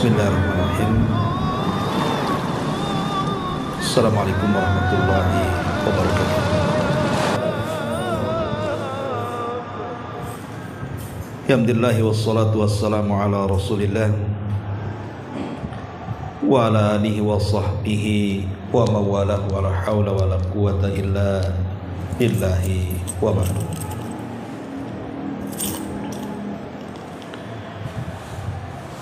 Bismillahirrahmanirrahim. Assalamualaikum warahmatullahi wabarakatuh. Alhamdulillah wassalatu wassalamu ala Rasulillah wa ala alihi wa sahbihi wa mawalah wa la hawla wa la quwata illa billahi wa ba'du.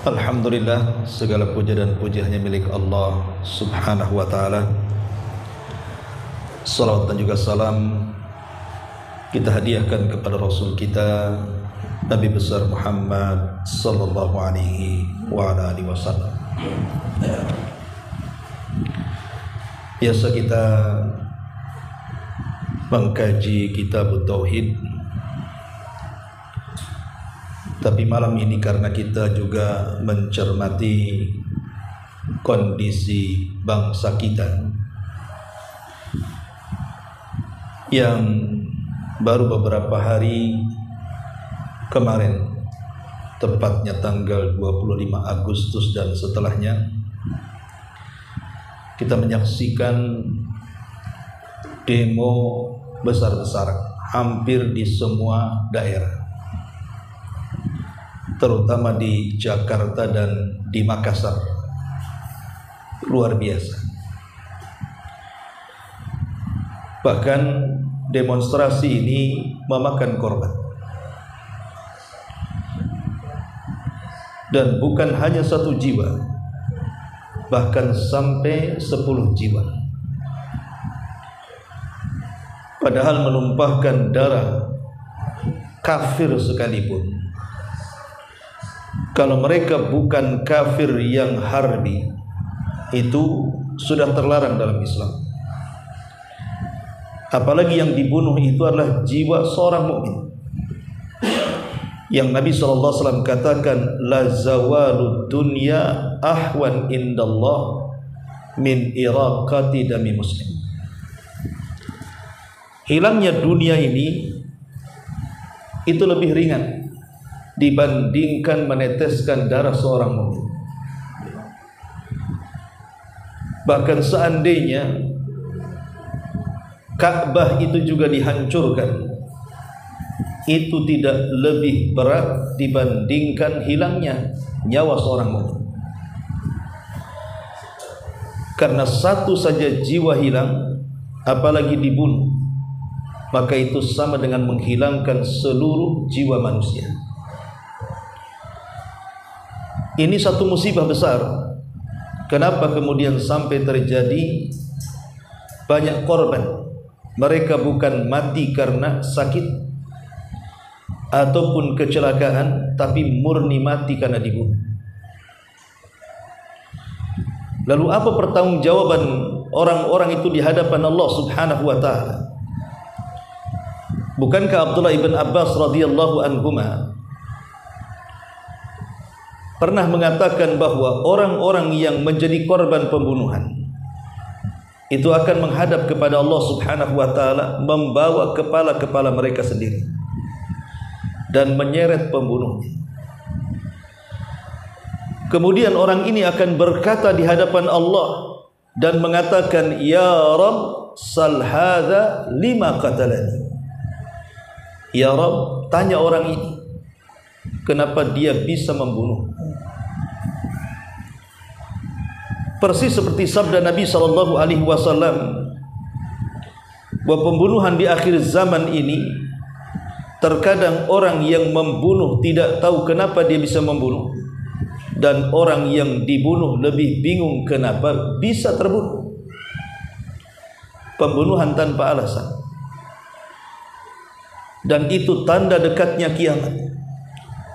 Alhamdulillah, segala puja dan puji hanya milik Allah subhanahu wa ta'ala. Salawat dan juga salam kita hadiahkan kepada Rasul kita Nabi besar Muhammad sallallahu alaihi wa ala alihi wasallam. Biasa kita mengkaji kitab Tauhid, tapi malam ini karena kita juga mencermati kondisi bangsa kita yang baru beberapa hari kemarin, tepatnya tanggal 25 Agustus dan setelahnya, kita menyaksikan demo besar-besaran hampir di semua daerah, terutama di Jakarta dan di Makassar. Luar biasa. Bahkan demonstrasi ini memakan korban. Dan bukan hanya 1 jiwa, bahkan sampai 10 jiwa. Padahal menumpahkan darah kafir sekalipun, kalau mereka bukan kafir yang harbi, itu sudah terlarang dalam Islam. Apalagi yang dibunuh itu adalah jiwa seorang mukmin, yang Nabi SAW katakan, la zawalud dunya ahwan indallah min iraqati dami muslim. Hilangnya dunia ini itu lebih ringan dibandingkan meneteskan darah seorang mukmin. Bahkan seandainya Ka'bah itu juga dihancurkan, itu tidak lebih berat dibandingkan hilangnya nyawa seorang mukmin. Karena satu saja jiwa hilang, apalagi dibunuh, maka itu sama dengan menghilangkan seluruh jiwa manusia. Ini satu musibah besar. Kenapa kemudian sampai terjadi banyak korban? Mereka bukan mati karena sakit ataupun kecelakaan, tapi murni mati karena dibunuh. Lalu apa pertanggungjawaban orang-orang itu di hadapan Allah subhanahu wa ta'ala? Bukankah Abdullah ibn Abbas radhiyallahu anhuma pernah mengatakan bahwa orang-orang yang menjadi korban pembunuhan itu akan menghadap kepada Allah subhanahu wa ta'ala, membawa kepala-kepala mereka sendiri dan menyeret pembunuhnya. Kemudian orang ini akan berkata di hadapan Allah dan mengatakan, ya Rabb, sal hadza lima qatalani. Ya Rabb, tanya orang ini, kenapa dia bisa membunuh? Persis seperti sabda Nabi SAW, bahwa pembunuhan di akhir zaman ini, terkadang orang yang membunuh tidak tahu kenapa dia bisa membunuh, dan orang yang dibunuh lebih bingung kenapa bisa terbunuh. Pembunuhan tanpa alasan. Dan itu tanda dekatnya kiamat.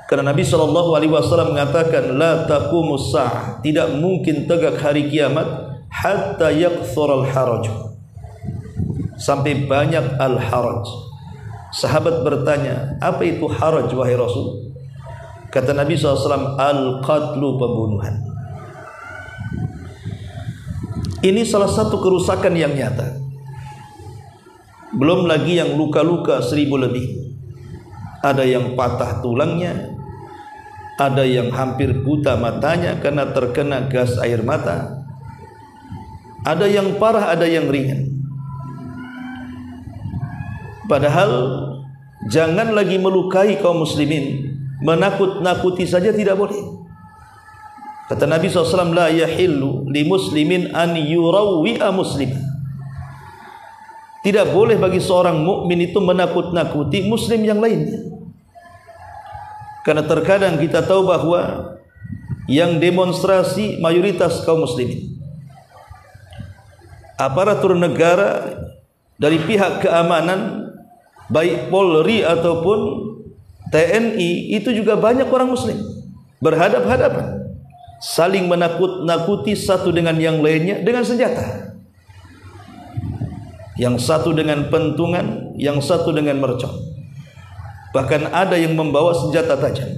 Karena Nabi SAW mengatakan, la taqumus sa'ah, tidak mungkin tegak hari kiamat hatta yakthurul haraj, sampai banyak al-haraj. Sahabat bertanya, apa itu haraj wahai Rasul? Kata Nabi SAW, al-qatlu, pembunuhan. Ini salah satu kerusakan yang nyata. Belum lagi yang luka-luka 1000 lebih. Ada yang patah tulangnya, ada yang hampir buta matanya karena terkena gas air mata, ada yang parah, ada yang ringan. Padahal jangan lagi melukai kaum muslimin, menakut-nakuti saja tidak boleh. Kata Nabi SAW, la yahillu li muslimin an yurawwi'a muslim. Tidak boleh bagi seorang mukmin itu menakut-nakuti muslim yang lainnya. Karena terkadang kita tahu bahwa yang demonstrasi mayoritas kaum muslimin. Aparatur negara dari pihak keamanan, baik Polri ataupun TNI, itu juga banyak orang muslim berhadap-hadapan, saling menakut-nakuti satu dengan yang lainnya dengan senjata. Yang satu dengan pentungan, yang satu dengan mercon. Bahkan ada yang membawa senjata tajam.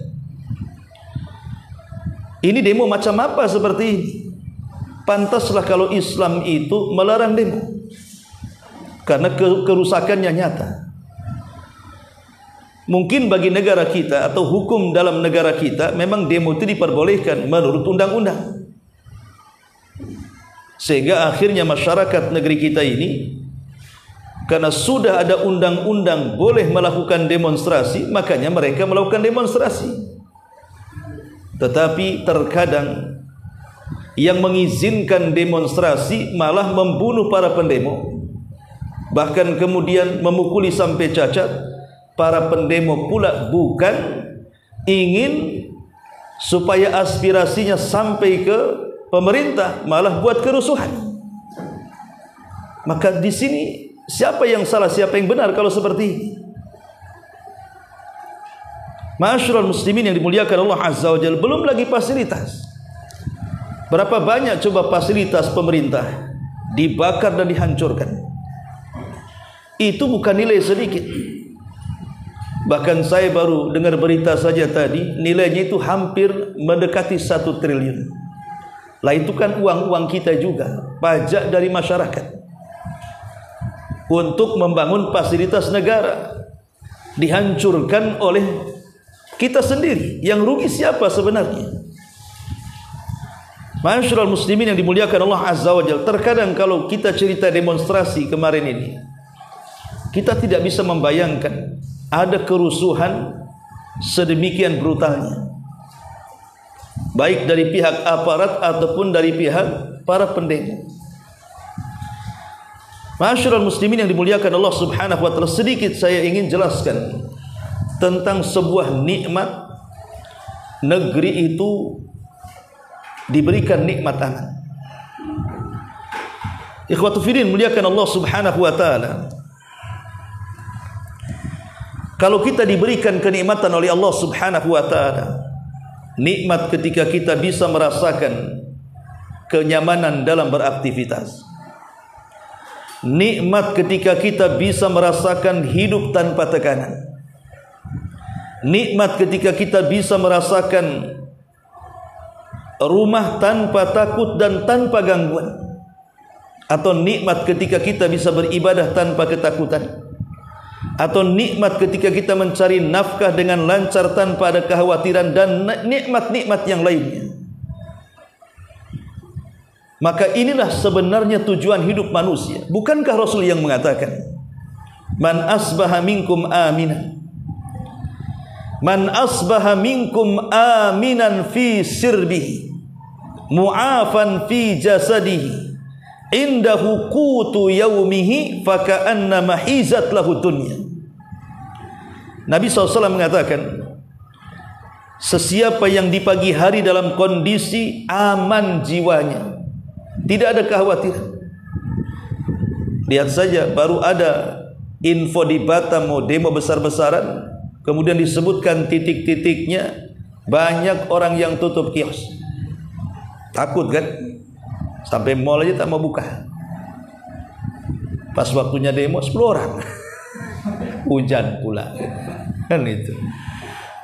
Ini demo macam apa seperti ini? Pantaslah kalau Islam itu melarang demo, karena kerusakannya nyata. Mungkin bagi negara kita atau hukum dalam negara kita memang demo itu diperbolehkan menurut undang-undang, sehingga akhirnya masyarakat negeri kita ini, karena sudah ada undang-undang boleh melakukan demonstrasi, makanya mereka melakukan demonstrasi. Tetapi terkadang yang mengizinkan demonstrasi malah membunuh para pendemo, bahkan kemudian memukuli sampai cacat. Para pendemo pula bukan ingin supaya aspirasinya sampai ke pemerintah, malah buat kerusuhan. Maka di sini siapa yang salah, siapa yang benar kalau seperti ini? Ma'asyiral muslimin yang dimuliakan Allah Azza wa Jalla, belum lagi fasilitas. Berapa banyak coba fasilitas pemerintah dibakar dan dihancurkan. Itu bukan nilai sedikit. Bahkan saya baru dengar berita saja tadi, nilainya itu hampir mendekati 1 triliun. Lah itu kan uang-uang kita juga, pajak dari masyarakat, untuk membangun fasilitas negara, dihancurkan oleh kita sendiri. Yang rugi siapa sebenarnya? Ma'asyiral muslimin yang dimuliakan Allah Azza wa Jalla, terkadang kalau kita cerita demonstrasi kemarin ini, kita tidak bisa membayangkan ada kerusuhan sedemikian brutalnya, baik dari pihak aparat ataupun dari pihak para pendemo. Ma'asyiral muslimin yang dimuliakan Allah Subhanahu wa taala, sedikit saya ingin jelaskan tentang sebuah nikmat. Negeri itu diberikan nikmat aman. Ikhwatu fillah muliakan Allah Subhanahu wa taala, kalau kita diberikan kenikmatan oleh Allah Subhanahu wa taala, nikmat ketika kita bisa merasakan kenyamanan dalam beraktivitas, nikmat ketika kita bisa merasakan hidup tanpa tekanan, nikmat ketika kita bisa merasakan rumah tanpa takut dan tanpa gangguan, atau nikmat ketika kita bisa beribadah tanpa ketakutan, atau nikmat ketika kita mencari nafkah dengan lancar tanpa ada kekhawatiran, dan nikmat-nikmat yang lainnya. Maka inilah sebenarnya tujuan hidup manusia. Bukankah Rasul yang mengatakan, man asbaha minkum aminan, man asbaha minkum aminan fi sirbihi, mu'afan fi jasadihi, indahu qutu yaumihi, faka'anna mahizat lahu dunya. Nabi SAW mengatakan, sesiapa yang di pagi hari dalam kondisi aman jiwanya, tidak ada kekhawatiran. Lihat saja, baru ada info di Batam mau demo besar-besaran, kemudian disebutkan titik-titiknya, banyak orang yang tutup kios. Takut kan? Sampai mall aja tak mau buka. Pas waktunya demo 10 orang. Hujan pula. Kan itu.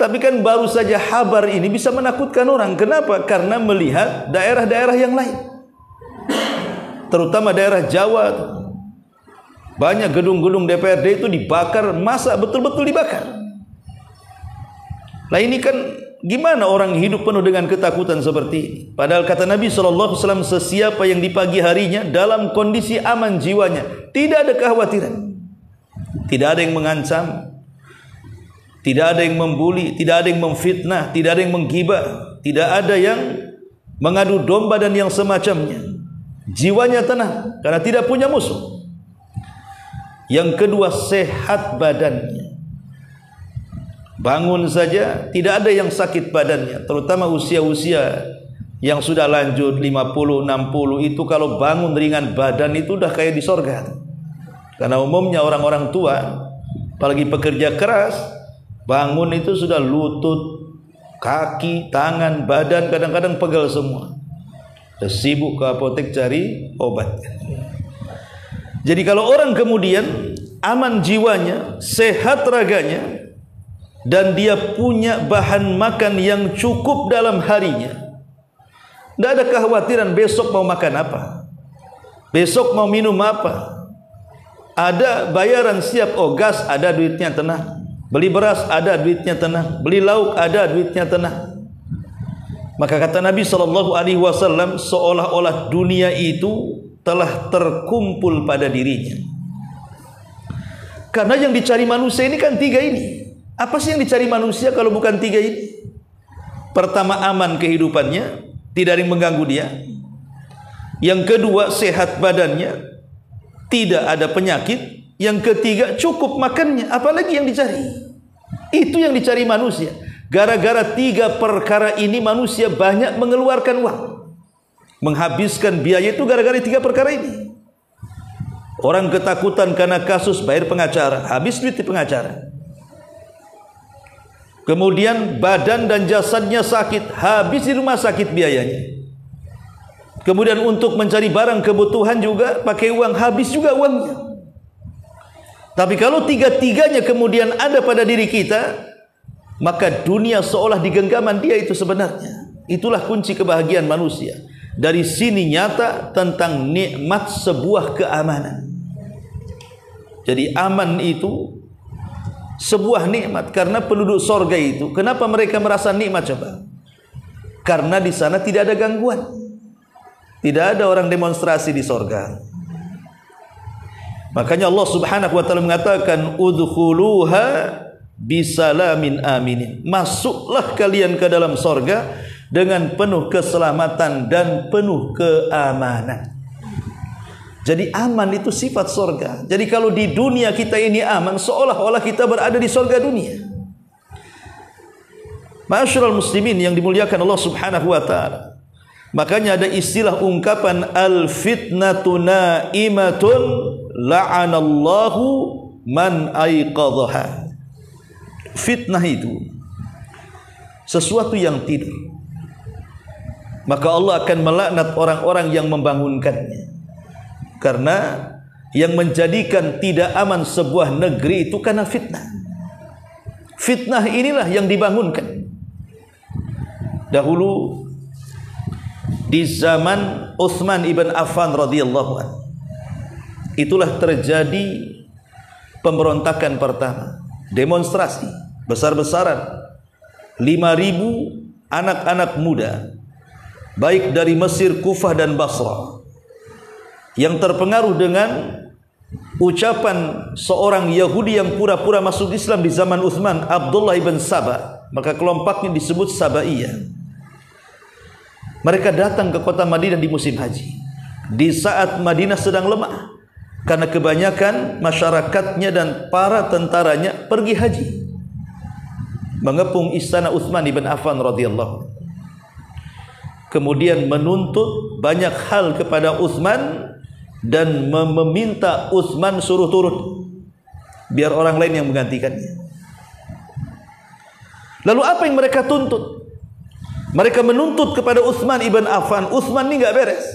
Tapi kan baru saja kabar ini bisa menakutkan orang. Kenapa? Karena melihat daerah-daerah yang lain, terutama daerah Jawa, banyak gedung-gedung DPRD itu dibakar, masa betul-betul dibakar. Nah ini kan gimana orang hidup penuh dengan ketakutan seperti ini? Padahal kata Nabi SAW, sesiapa yang di pagi harinya dalam kondisi aman jiwanya, tidak ada kekhawatiran, tidak ada yang mengancam, tidak ada yang membuli, tidak ada yang memfitnah, tidak ada yang menggibah, tidak ada yang mengadu domba dan yang semacamnya. Jiwanya tenang karena tidak punya musuh. Yang kedua, sehat badannya. Bangun saja tidak ada yang sakit badannya, terutama usia-usia yang sudah lanjut 50, 60 itu kalau bangun ringan badan itu udah kayak di sorga. Karena umumnya orang-orang tua, apalagi pekerja keras, bangun itu sudah lutut, kaki, tangan, badan kadang-kadang pegal semua. Sudah sibuk ke apotek cari obat. Jadi kalau orang kemudian aman jiwanya, sehat raganya, dan dia punya bahan makan yang cukup dalam harinya, tidak ada kekhawatiran besok mau makan apa, besok mau minum apa, ada bayaran siap. Oh, gas ada duitnya, tenang. Beli beras ada duitnya, tenang. Beli lauk ada duitnya, tenang. Maka kata Nabi SAW, seolah-olah dunia itu telah terkumpul pada dirinya. Karena yang dicari manusia ini kan tiga ini. Apa sih yang dicari manusia kalau bukan tiga ini? Pertama, aman kehidupannya, tidak ada yang mengganggu dia. Yang kedua, sehat badannya, tidak ada penyakit. Yang ketiga, cukup makannya. Apalagi yang dicari? Itu yang dicari manusia. Gara-gara tiga perkara ini manusia banyak mengeluarkan uang, menghabiskan biaya itu gara-gara tiga perkara ini. Orang ketakutan karena kasus, bayar pengacara, habis duit di pengacara. Kemudian badan dan jasadnya sakit, habis di rumah sakit biayanya. Kemudian untuk mencari barang kebutuhan juga pakai uang, habis juga uangnya. Tapi kalau tiga-tiganya kemudian ada pada diri kita, maka dunia seolah di genggaman dia itu sebenarnya. Itulah kunci kebahagiaan manusia. Dari sini nyata tentang nikmat sebuah keamanan. Jadi aman itu sebuah nikmat. Karena penduduk sorga itu, kenapa mereka merasa nikmat coba? Karena di sana tidak ada gangguan, tidak ada orang demonstrasi di sorga. Makanya Allah Subhanahu wa taala mengatakan, udkhuluha bisalamin aminin. Masuklah kalian ke dalam sorga dengan penuh keselamatan dan penuh keamanan. Jadi aman itu sifat sorga. Jadi kalau di dunia kita ini aman, seolah-olah kita berada di sorga dunia. Ma'asyiral muslimin yang dimuliakan Allah Subhanahu wa taala. Makanya ada istilah ungkapan al-fitnatu na'imatun la'anallahu man aiqadhaha. Fitnah itu sesuatu yang tidur, maka Allah akan melaknat orang-orang yang membangunkannya. Karena yang menjadikan tidak aman sebuah negeri itu karena fitnah. Fitnah inilah yang dibangunkan. Dahulu di zaman Utsman ibn Affan radhiyallahu anhu, itulah terjadi pemberontakan pertama, demonstrasi besar-besaran. 5.000 anak-anak muda, baik dari Mesir, Kufah dan Basrah, yang terpengaruh dengan ucapan seorang Yahudi yang pura-pura masuk Islam di zaman Utsman, Abdullah ibn Saba. Maka kelompoknya disebut Sabaiyah. Mereka datang ke kota Madinah di musim haji, di saat Madinah sedang lemah, karena kebanyakan masyarakatnya dan para tentaranya pergi haji, mengepung istana Utsman ibn Affan radhiyallahu. Kemudian menuntut banyak hal kepada Utsman dan meminta Utsman suruh turun, biar orang lain yang menggantikannya. Lalu apa yang mereka tuntut? Mereka menuntut kepada Utsman ibn Affan, Utsman ini nggak beres,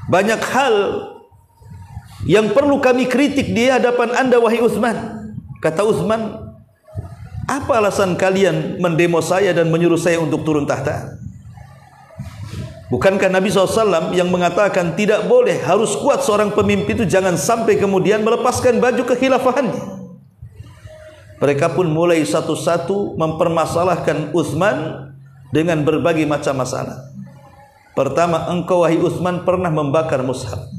banyak hal yang perlu kami kritik di hadapan anda wahai Utsman. Kata Utsman, apa alasan kalian mendemo saya dan menyuruh saya untuk turun tahta? Bukankah Nabi SAW yang mengatakan tidak boleh, harus kuat seorang pemimpin itu jangan sampai kemudian melepaskan baju kekhilafahannya? Mereka pun mulai satu-satu mempermasalahkan Utsman dengan berbagai macam masalah. Pertama, engkau wahai Utsman pernah membakar mushaf.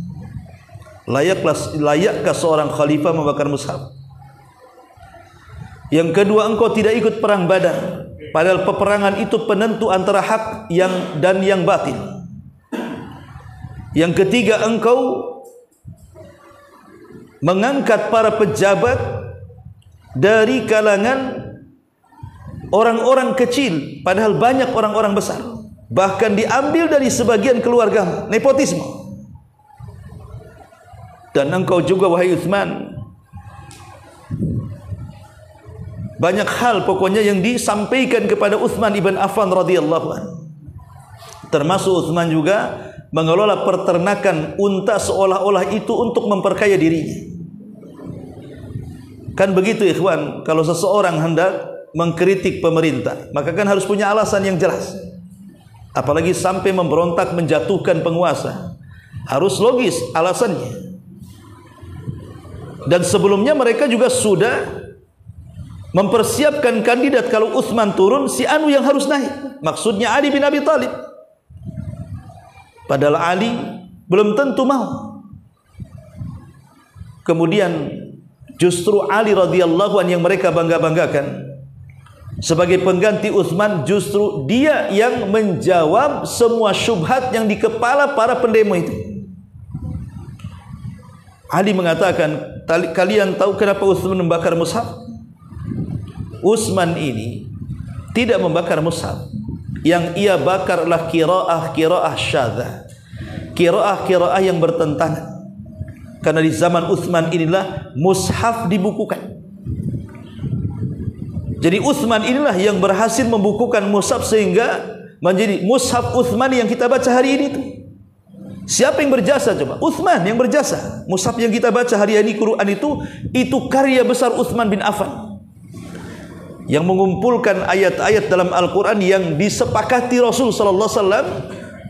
Layakkah seorang khalifah membakar mushaf? Yang kedua, engkau tidak ikut perang Badar, padahal peperangan itu penentu antara hak dan yang batil. Yang ketiga, engkau mengangkat para pejabat dari kalangan orang-orang kecil, padahal banyak orang-orang besar. Bahkan diambil dari sebagian keluarga, nepotisme. Dan engkau juga wahai Utsman, banyak hal pokoknya yang disampaikan kepada Utsman ibn Affan radhiyallahu anhu. Termasuk Utsman juga mengelola peternakan unta seolah-olah itu untuk memperkaya dirinya. Kan begitu ikhwan, kalau seseorang hendak mengkritik pemerintah, maka kan harus punya alasan yang jelas. Apalagi sampai memberontak menjatuhkan penguasa, harus logis alasannya. Dan sebelumnya mereka juga sudah mempersiapkan kandidat kalau Utsman turun, si anu yang harus naik. Maksudnya Ali bin Abi Thalib. Padahal Ali belum tentu mau. Kemudian justru Ali radhiyallahu anhu yang mereka bangga-banggakan sebagai pengganti Utsman, justru dia yang menjawab semua syubhat yang di kepala para pendemo itu. Ali mengatakan, kalian tahu kenapa Utsman membakar mushaf? Utsman ini tidak membakar mushaf. Yang ia bakar adalah qiraah syadzah, qiraah yang bertentangan. Karena di zaman Utsman inilah mushaf dibukukan. Jadi Utsman inilah yang berhasil membukukan mushaf sehingga menjadi mushaf Utsman yang kita baca hari ini itu. Siapa yang berjasa coba? Utsman yang berjasa. Mushaf yang kita baca hari ini Quran itu karya besar Utsman bin Affan, yang mengumpulkan ayat-ayat dalam Al-Quran yang disepakati Rasul sallallahu alaihi wasallam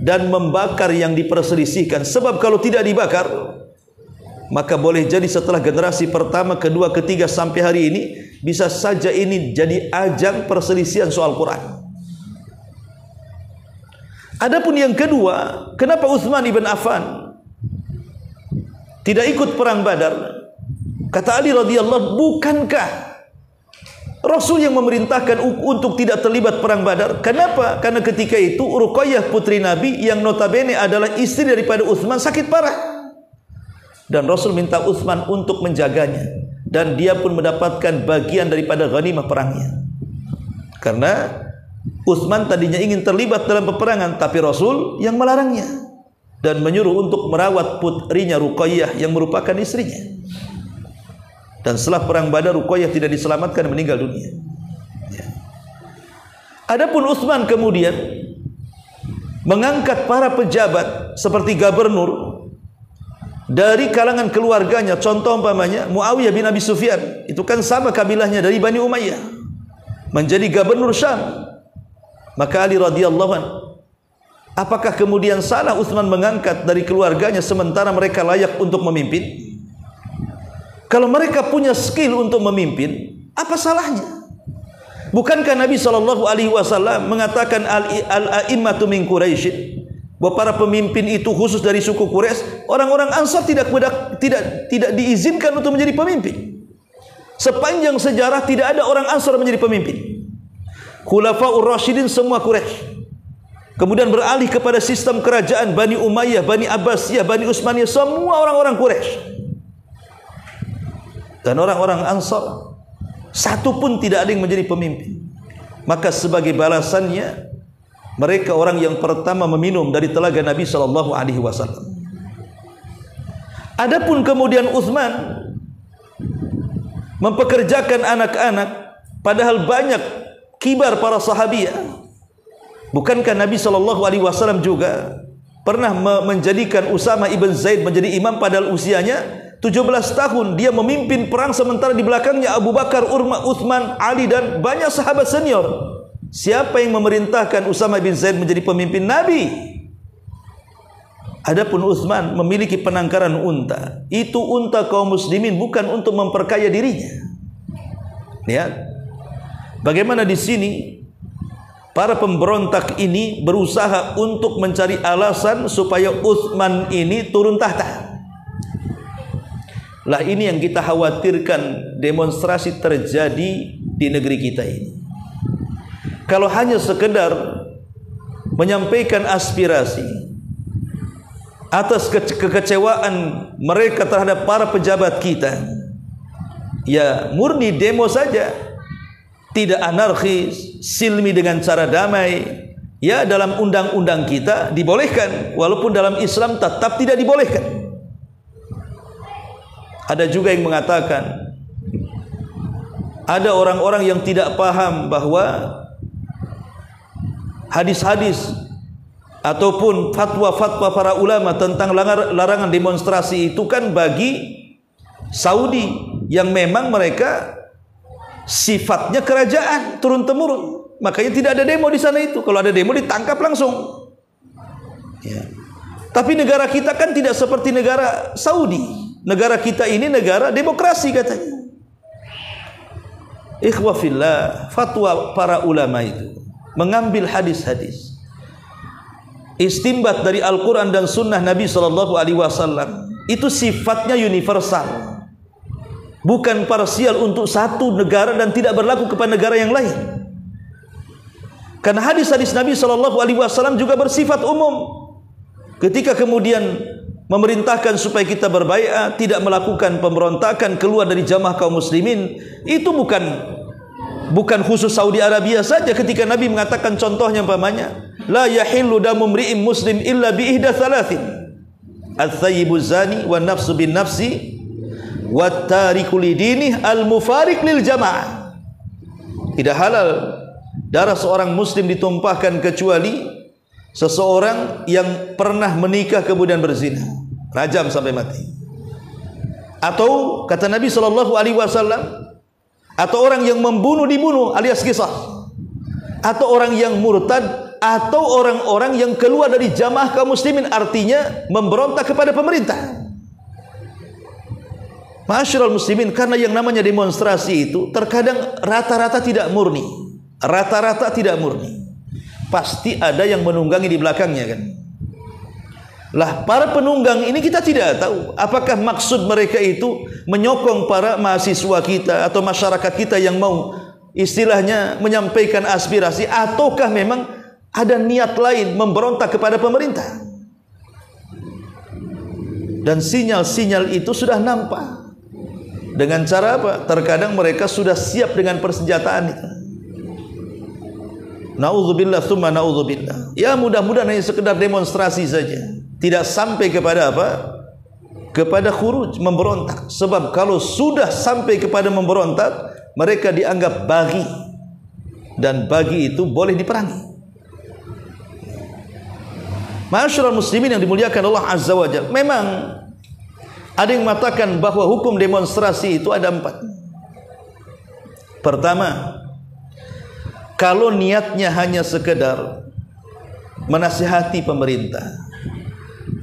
dan membakar yang diperselisihkan. Sebab kalau tidak dibakar, maka boleh jadi setelah generasi pertama, kedua, ketiga sampai hari ini bisa saja ini jadi ajang perselisihan soal Quran. Adapun yang kedua, kenapa Utsman ibn Affan tidak ikut perang Badar? Kata Ali radhiyallahu, bukankah Rasul yang memerintahkan untuk tidak terlibat perang Badar? Kenapa? Karena ketika itu Ruqayyah putri Nabi yang notabene adalah istri daripada Utsman sakit parah, dan Rasul minta Utsman untuk menjaganya, dan dia pun mendapatkan bagian daripada ghanimah perangnya. Karena Utsman tadinya ingin terlibat dalam peperangan, tapi Rasul yang melarangnya dan menyuruh untuk merawat putrinya Ruqayyah yang merupakan istrinya. Dan setelah perang Badar, Ruqayyah tidak diselamatkan, meninggal dunia. Adapun Utsman kemudian mengangkat para pejabat seperti gubernur dari kalangan keluarganya. Contoh umpamanya Muawiyah bin Abi Sufyan, itu kan sama kabilahnya dari Bani Umayyah, menjadi gubernur Syam. Maka Ali radhiyallahu anhu, apakah kemudian salah Utsman mengangkat dari keluarganya sementara mereka layak untuk memimpin? Kalau mereka punya skill untuk memimpin, apa salahnya? Bukankah Nabi SAW mengatakan al-a'immatu min Quraisy, bahwa para pemimpin itu khusus dari suku Quraisy? Orang-orang Ansar tidak diizinkan untuk menjadi pemimpin. Sepanjang sejarah tidak ada orang Ansar menjadi pemimpin. Khulafaur Rasyidin semua Quraisy. Kemudian beralih kepada sistem kerajaan Bani Umayyah, Bani Abbasiyah, Bani Utsmaniyah, semua orang-orang Quraisy. Dan orang-orang Ansar satu pun tidak ada yang menjadi pemimpin. Maka sebagai balasannya, mereka orang yang pertama meminum dari telaga Nabi sallallahu alaihi wasallam. Adapun kemudian Utsman mempekerjakan anak-anak, padahal banyak kibar para sahabiah. Bukankah Nabi sallallahu alaihi wasallam juga pernah menjadikan Usama ibn Zaid menjadi imam, padahal usianya 17 tahun. Dia memimpin perang sementara di belakangnya Abu Bakar, Utsman, Ali dan banyak sahabat senior. Siapa yang memerintahkan Usama bin Zaid menjadi pemimpin? Nabi. Adapun Utsman memiliki penangkaran unta. Itu unta kaum muslimin, bukan untuk memperkaya dirinya. Lihat bagaimana di sini para pemberontak ini berusaha untuk mencari alasan supaya Utsman ini turun tahta. Lah ini yang kita khawatirkan demonstrasi terjadi di negeri kita ini. Kalau hanya sekedar menyampaikan aspirasi atas kekecewaan mereka terhadap para pejabat kita, ya murni demo saja, tidak anarkis, silmi dengan cara damai, ya dalam undang-undang kita dibolehkan, walaupun dalam Islam tetap tidak dibolehkan. Ada juga yang mengatakan, ada orang-orang yang tidak paham bahwa hadis-hadis ataupun fatwa-fatwa para ulama tentang larangan demonstrasi itu kan bagi Saudi yang memang mereka sifatnya kerajaan turun-temurun, makanya tidak ada demo di sana itu. Kalau ada demo ditangkap langsung. Ya. Tapi negara kita kan tidak seperti negara Saudi. Negara kita ini negara demokrasi katanya. Ikhwah fillah, fatwa para ulama itu mengambil hadis-hadis, istimbat dari Al-Quran dan Sunnah Nabi SAW, itu sifatnya universal, bukan parsial untuk satu negara dan tidak berlaku kepada negara yang lain. Karena hadis-hadis Nabi SAW juga bersifat umum. Ketika kemudian memerintahkan supaya kita berbaiat, tidak melakukan pemberontakan, keluar dari jamaah kaum muslimin, itu bukan khusus Saudi Arabia saja. Ketika Nabi mengatakan contohnya umpamanya, la yahillu damu mri'in muslim illa bi ihda thalathin, at-thayyibu zani wa nafsu bin nafsi wa tariku lidinih al-mufariq lil jamaah. Tidak halal darah seorang muslim ditumpahkan kecuali seseorang yang pernah menikah kemudian berzina, rajam sampai mati. Atau kata Nabi SAW, atau orang yang membunuh dibunuh alias qisas, atau orang yang murtad, atau orang-orang yang keluar dari jamaah kaum muslimin, artinya memberontak kepada pemerintah. Ma'asyiral muslimin, karena yang namanya demonstrasi itu terkadang rata-rata tidak murni. Rata-rata tidak murni. Pasti ada yang menunggangi di belakangnya kan. Lah para penunggang ini kita tidak tahu apakah maksud mereka itu menyokong para mahasiswa kita atau masyarakat kita yang mau istilahnya menyampaikan aspirasi, ataukah memang ada niat lain memberontak kepada pemerintah. Dan sinyal-sinyal itu sudah nampak. Dengan cara apa? Terkadang mereka sudah siap dengan persenjataan itu. Na'udzubillah tsumma na'udzubillah. Ya mudah-mudahan hanya sekedar demonstrasi saja, tidak sampai kepada apa? Kepada khuruj, memberontak. Sebab kalau sudah sampai kepada memberontak, mereka dianggap baghi, dan baghi itu boleh diperangi. Ma'asyiral muslimin yang dimuliakan Allah Azza wa Jalla, memang ada yang mengatakan bahwa hukum demonstrasi itu ada 4. Pertama, kalau niatnya hanya sekedar menasihati pemerintah,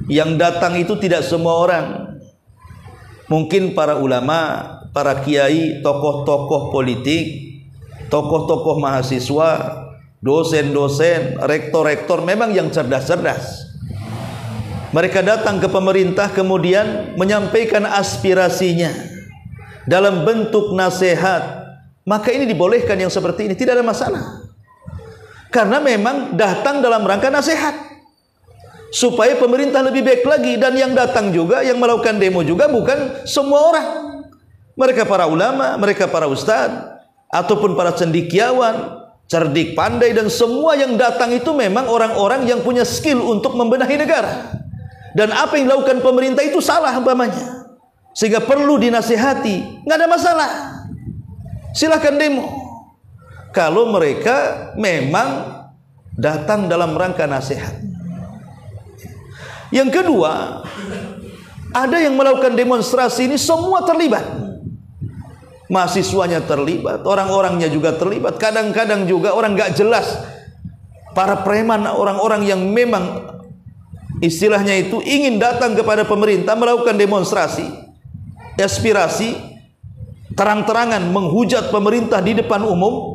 yang datang itu tidak semua orang, mungkin para ulama, para kiai, tokoh-tokoh politik, tokoh-tokoh mahasiswa, dosen-dosen, rektor-rektor, memang yang cerdas-cerdas. Mereka datang ke pemerintah kemudian menyampaikan aspirasinya dalam bentuk nasihat. Maka ini dibolehkan yang seperti ini, tidak ada masalah. Karena memang datang dalam rangka nasihat supaya pemerintah lebih baik lagi. Dan yang datang juga, yang melakukan demo juga bukan semua orang. Mereka para ulama, mereka para ustadz, ataupun para cendekiawan, cerdik, pandai, dan semua yang datang itu memang orang-orang yang punya skill untuk membenahi negara. Dan apa yang dilakukan pemerintah itu salah umpamanya, sehingga perlu dinasihati, nggak ada masalah. Silahkan demo kalau mereka memang datang dalam rangka nasihat. Yang kedua, ada yang melakukan demonstrasi ini semua terlibat. Mahasiswanya terlibat, orang-orangnya juga terlibat. Kadang-kadang juga orang nggak jelas, para preman, orang-orang yang memang istilahnya itu ingin datang kepada pemerintah melakukan demonstrasi, aspirasi, terang-terangan menghujat pemerintah di depan umum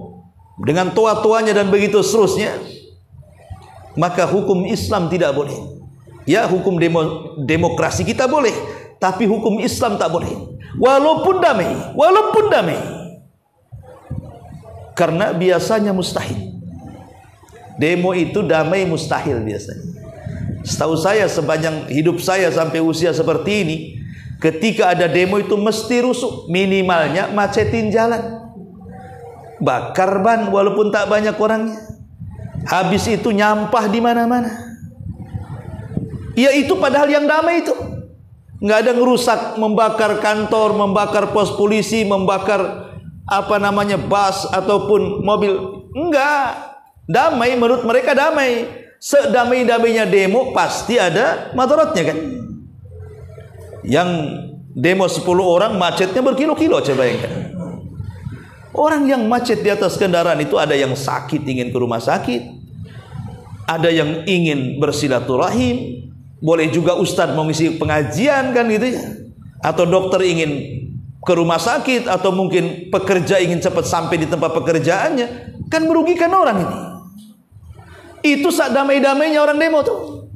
dengan toa-toanya dan begitu seterusnya, maka hukum Islam tidak boleh. Ya, hukum demokrasi kita boleh, tapi hukum Islam tak boleh. Walaupun damai. Karena biasanya mustahil. Demo itu damai mustahil biasanya. Setahu saya sepanjang hidup saya sampai usia seperti ini, ketika ada demo itu mesti rusuh, minimalnya macetin jalan, bakar ban walaupun tak banyak orangnya, habis itu nyampah di mana-mana. Ya itu padahal yang damai itu nggak ada ngerusak, membakar kantor, membakar pos polisi, membakar bus ataupun mobil. Enggak, damai, menurut mereka damai. Sedamai-damainya demo pasti ada madaratnya kan. Yang demo 10 orang macetnya berkilo-kilo, coba bayangkan. Orang yang macet di atas kendaraan itu ada yang sakit ingin ke rumah sakit, ada yang ingin bersilaturahim, boleh juga ustadz mau ngisi pengajian kan gitu ya, atau dokter ingin ke rumah sakit, atau mungkin pekerja ingin cepat sampai di tempat pekerjaannya, kan merugikan orang ini. Itu saat damai-damainya orang demo tuh.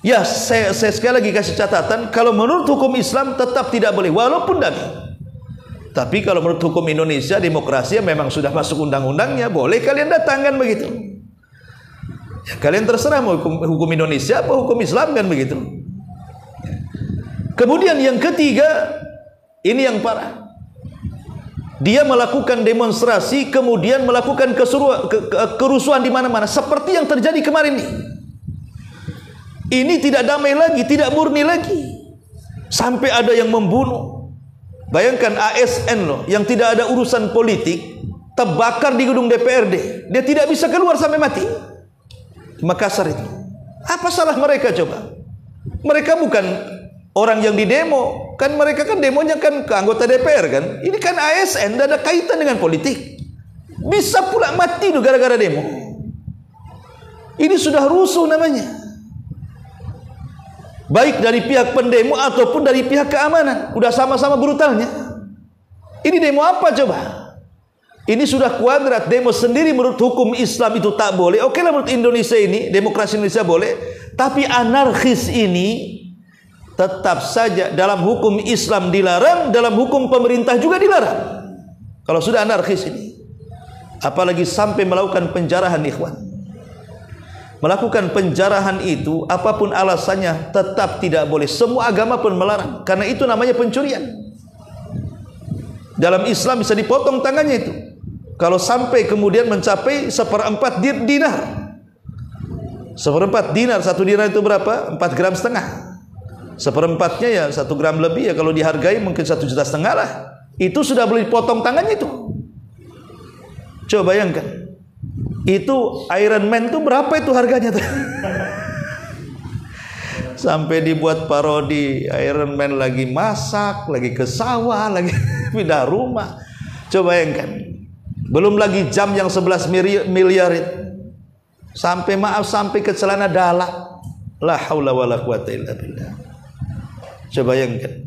Ya, saya sekali lagi kasih catatan, kalau menurut hukum Islam tetap tidak boleh walaupun damai. Tapi kalau menurut hukum Indonesia, demokrasi memang sudah masuk undang-undangnya, boleh kalian datangkan begitu. Ya, kalian terserah mau hukum Indonesia apa hukum Islam kan begitu. Kemudian yang ketiga, ini yang parah. Dia melakukan demonstrasi, kemudian melakukan kerusuhan di mana-mana, seperti yang terjadi kemarin ini. Ini tidak damai lagi, tidak murni lagi, sampai ada yang membunuh. Bayangkan ASN loh, yang tidak ada urusan politik, terbakar di gedung DPRD. Dia tidak bisa keluar sampai mati. Makassar itu. Apa salah mereka coba? Mereka bukan orang yang didemo. Kan mereka kan demonya kan ke anggota DPR kan. Ini kan ASN, tidak ada kaitan dengan politik. Bisa pula mati tuh gara-gara demo. Ini sudah rusuh namanya. Baik dari pihak pendemo ataupun dari pihak keamanan. Udah sama-sama brutalnya. Ini demo apa coba? Ini sudah kuadrat. Demo sendiri menurut hukum Islam itu tak boleh. Oke lah menurut Indonesia ini, demokrasi Indonesia boleh. Tapi anarkis ini tetap saja dalam hukum Islam dilarang, dalam hukum pemerintah juga dilarang. Kalau sudah anarkis ini, apalagi sampai melakukan penjarahan, ikhwan. Melakukan penjarahan itu, apapun alasannya, tetap tidak boleh. Semua agama pun melarang, karena itu namanya pencurian. Dalam Islam bisa dipotong tangannya itu. Kalau sampai kemudian mencapai 1/4 dinar. 1/4 dinar, 1 dinar itu berapa? 4,5 gram. 1/4-nya ya 1 gram lebih, ya kalau dihargai mungkin 1,5 juta lah. Itu sudah boleh dipotong tangannya itu. Coba bayangkan. Itu Iron Man itu berapa itu harganya tuh? Sampai dibuat parodi Iron Man lagi masak, lagi ke sawah, lagi pindah rumah. Coba bayangkan. Belum lagi jam yang 11 miliar itu. Sampai ke celana dalak. La haula wala quwata illa billah. Coba bayangkan.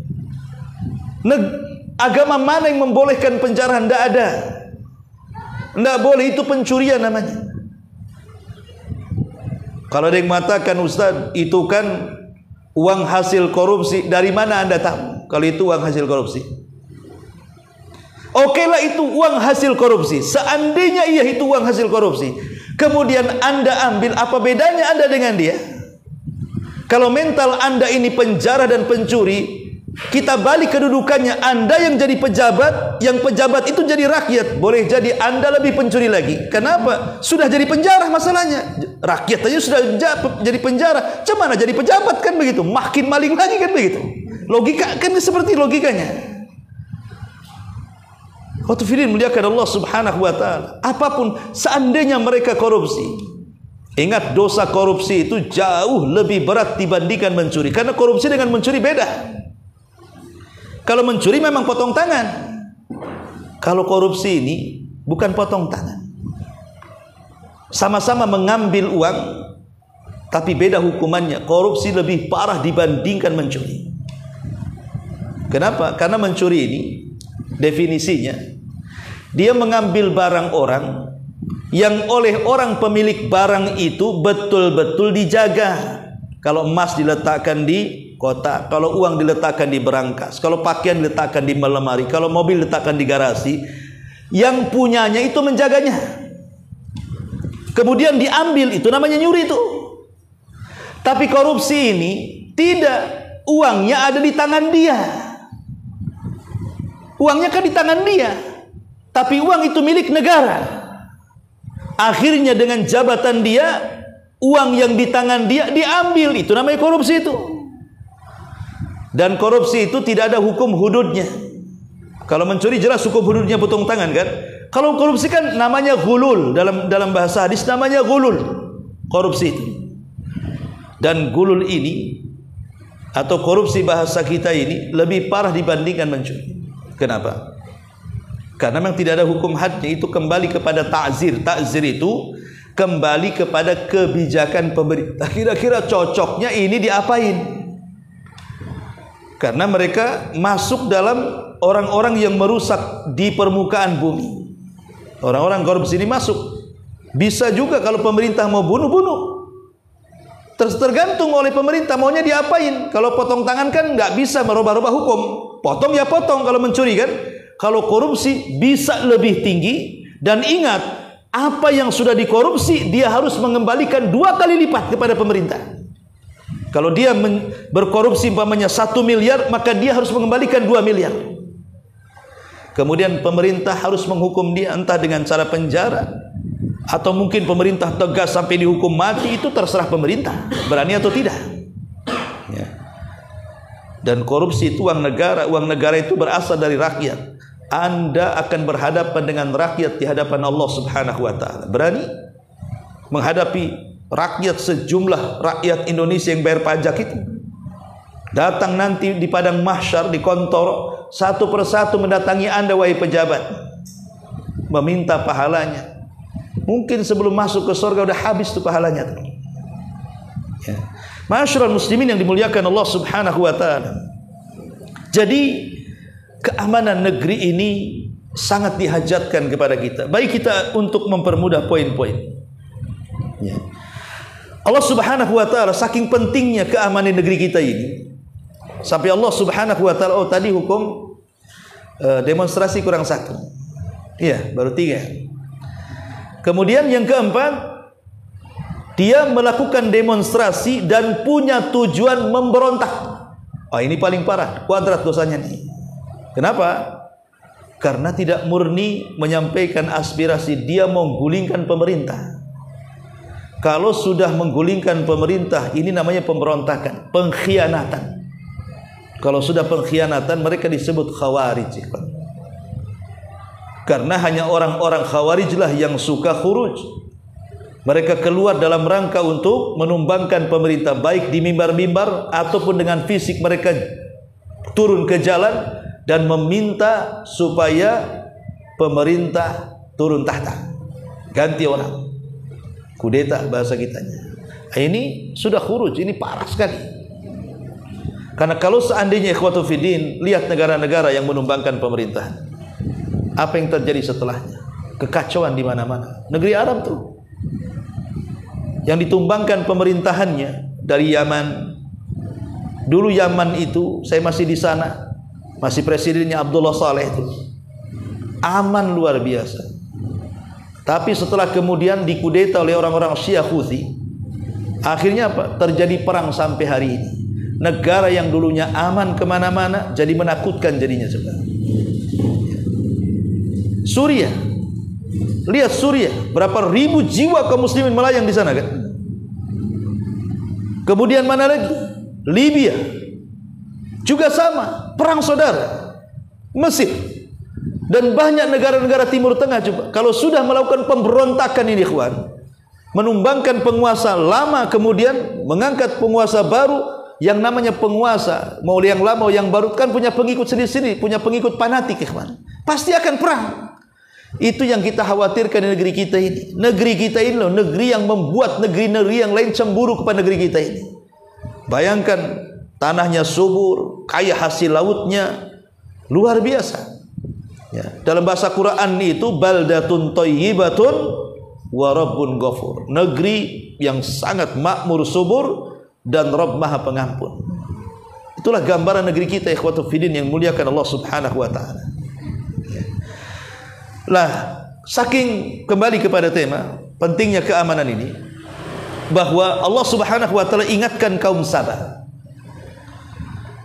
Agama mana yang membolehkan penjarahan? Tidak ada. Tidak boleh, itu pencurian namanya. Kalau ada yang mengatakan, Ustaz, itu kan uang hasil korupsi. Dari mana Anda tahu kalau itu uang hasil korupsi? Oke lah, itu uang hasil korupsi. Seandainya iya itu uang hasil korupsi, kemudian Anda ambil, apa bedanya Anda dengan dia? Kalau mental Anda ini penjara dan pencuri, kita balik kedudukannya. Anda yang jadi pejabat, yang pejabat itu jadi rakyat. Boleh jadi Anda lebih pencuri lagi. Kenapa? Sudah jadi penjara masalahnya. Rakyat aja sudah jadi penjara. Cuman jadi pejabat kan begitu. Makin maling lagi kan begitu. Logika kan seperti logikanya. Khotufidin muliakan Allah subhanahu wa ta'ala. Apapun, seandainya mereka korupsi, ingat, dosa korupsi itu jauh lebih berat dibandingkan mencuri. Karena korupsi dengan mencuri beda. Kalau mencuri memang potong tangan. Kalau korupsi ini bukan potong tangan. Sama-sama mengambil uang, tapi beda hukumannya. Korupsi lebih parah dibandingkan mencuri. Kenapa? Karena mencuri ini Definisinya, dia mengambil barang orang yang oleh orang pemilik barang itu betul-betul dijaga. Kalau emas diletakkan di kotak, kalau uang diletakkan di berangkas, kalau pakaian diletakkan di lemari, kalau mobil diletakkan di garasi, yang punyanya itu menjaganya. Kemudian diambil, itu namanya nyuri itu. Tapi korupsi ini tidak, uangnya ada di tangan dia. Uangnya kan di tangan dia, tapi uang itu milik negara. Akhirnya dengan jabatan dia, uang yang di tangan dia diambil, itu namanya korupsi itu. Dan korupsi itu tidak ada hukum hududnya. Kalau mencuri jelas hukum hududnya potong tangan kan. Kalau korupsi kan namanya gulul, dalam bahasa hadis namanya gulul, korupsi itu. Dan gulul ini atau korupsi bahasa kita ini lebih parah dibandingkan mencuri. Kenapa? Karena memang tidak ada hukum hadnya, itu kembali kepada ta'zir. Ta'zir itu kembali kepada kebijakan pemerintah. Kira-kira cocoknya ini diapain? Karena mereka masuk dalam orang-orang yang merusak di permukaan bumi. Orang-orang korupsi ini masuk. Bisa juga kalau pemerintah mau bunuh. Tergantung oleh pemerintah maunya diapain. Kalau potong tangan kan nggak bisa merubah-rubah hukum. Potong ya potong kalau mencuri kan. Kalau korupsi bisa lebih tinggi. Dan ingat, apa yang sudah dikorupsi dia harus mengembalikan 2 kali lipat kepada pemerintah. Kalau dia berkorupsi umpamanya 1 miliar, maka dia harus mengembalikan 2 miliar. Kemudian pemerintah harus menghukum dia entah dengan cara penjara, atau mungkin pemerintah tegas sampai dihukum mati, itu terserah pemerintah berani atau tidak ya. Dan korupsi itu uang negara itu berasal dari rakyat. Anda akan berhadapan dengan rakyat di hadapan Allah Subhanahu wa ta'ala. Berani menghadapi rakyat, sejumlah rakyat Indonesia yang bayar pajak itu. Datang nanti di padang mahsyar, di kontor, satu persatu mendatangi Anda wahai pejabat, meminta pahalanya. Mungkin sebelum masuk ke surga udah habis tuh pahalanya tuh. Ya. Ma'asyiral muslimin yang dimuliakan Allah Subhanahu wa ta'ala. Jadi keamanan negeri ini sangat dihajatkan kepada kita. Baik kita untuk mempermudah poin-poin. Ya. Allah Subhanahu wa ta'ala saking pentingnya keamanan negeri kita ini, sampai Allah Subhanahu wa ta'ala, oh tadi hukum demonstrasi kurang 1. Iya, baru 3. Kemudian yang keempat, dia melakukan demonstrasi dan punya tujuan memberontak. Oh ini paling parah, kuadrat dosanya nih. Kenapa? Karena tidak murni menyampaikan aspirasi, dia menggulingkan pemerintah. Kalau sudah menggulingkan pemerintah, ini namanya pemberontakan, pengkhianatan. Kalau sudah pengkhianatan, mereka disebut khawarij. Karena hanya orang-orang khawarij lah yang suka khuruj. Mereka keluar dalam rangka untuk menumbangkan pemerintah, baik di mimbar-mimbar ataupun dengan fisik mereka turun ke jalan dan meminta supaya pemerintah turun tahta, ganti orang, kudeta bahasa kitanya. Ini sudah khuruj, ini parah sekali. Karena kalau seandainya ikhwatu fiddin, lihat negara-negara yang menumbangkan pemerintahan, apa yang terjadi setelahnya? Kekacauan di mana-mana. Negeri Arab tuh yang ditumbangkan pemerintahannya dari Yaman. Dulu Yaman itu saya masih di sana, masih presidennya Abdullah Saleh itu. Aman luar biasa. Tapi setelah kemudian dikudeta oleh orang-orang Syiah Houthi, akhirnya apa? Terjadi perang sampai hari ini. Negara yang dulunya aman kemana-mana jadi menakutkan jadinya sebenarnya. Suriah, lihat Suriah, berapa ribu jiwa kaum muslimin melayang di sana kan? Kemudian mana lagi? Libya juga sama, perang saudara. Mesir dan banyak negara-negara Timur Tengah juga. Kalau sudah melakukan pemberontakan ini ikhwan, menumbangkan penguasa lama kemudian mengangkat penguasa baru, yang namanya penguasa mau yang lama mau yang baru kan punya pengikut sendiri-sendiri, punya pengikut fanatik ikhwan. Pasti akan perang. Itu yang kita khawatirkan di negeri kita ini. Negeri kita ini loh, negeri yang membuat negeri-negeri yang lain cemburu kepada negeri kita ini. Bayangkan, tanahnya subur, kaya hasil lautnya, luar biasa. Ya, dalam bahasa Quran itu baldatun thayyibatun wa rabbun ghafur. Negeri yang sangat makmur subur dan Rabb Maha Pengampun. Itulah gambaran negeri kita ikhwatu fiddin yang muliakan Allah Subhanahu wa taala. Ya. Lah, saking kembali kepada tema pentingnya keamanan ini, bahwa Allah Subhanahu wa taala ingatkan kaum Sabah.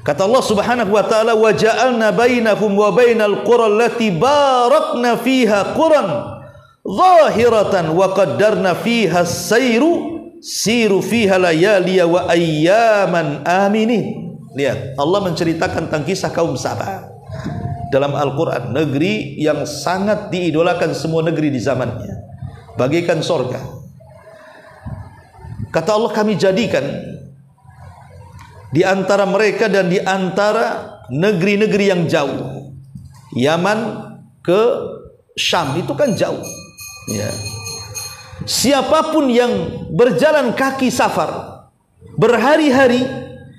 Kata Allah Subhanahu wa taala, wa ja'alna bainahum wa bainal qura allati barakna fiha quran zahiratan wa qaddarna fiha siru fiha layaliya wa ayyaman aminin. Lihat, Allah menceritakan tentang kisah kaum Sabah dalam Al-Quran, negeri yang sangat diidolakan semua negeri di zamannya, bagaikan sorga. Kata Allah, kami jadikan di antara mereka dan di antara negeri-negeri yang jauh. Yaman ke Syam itu kan jauh, ya. Siapapun yang berjalan kaki safar berhari-hari,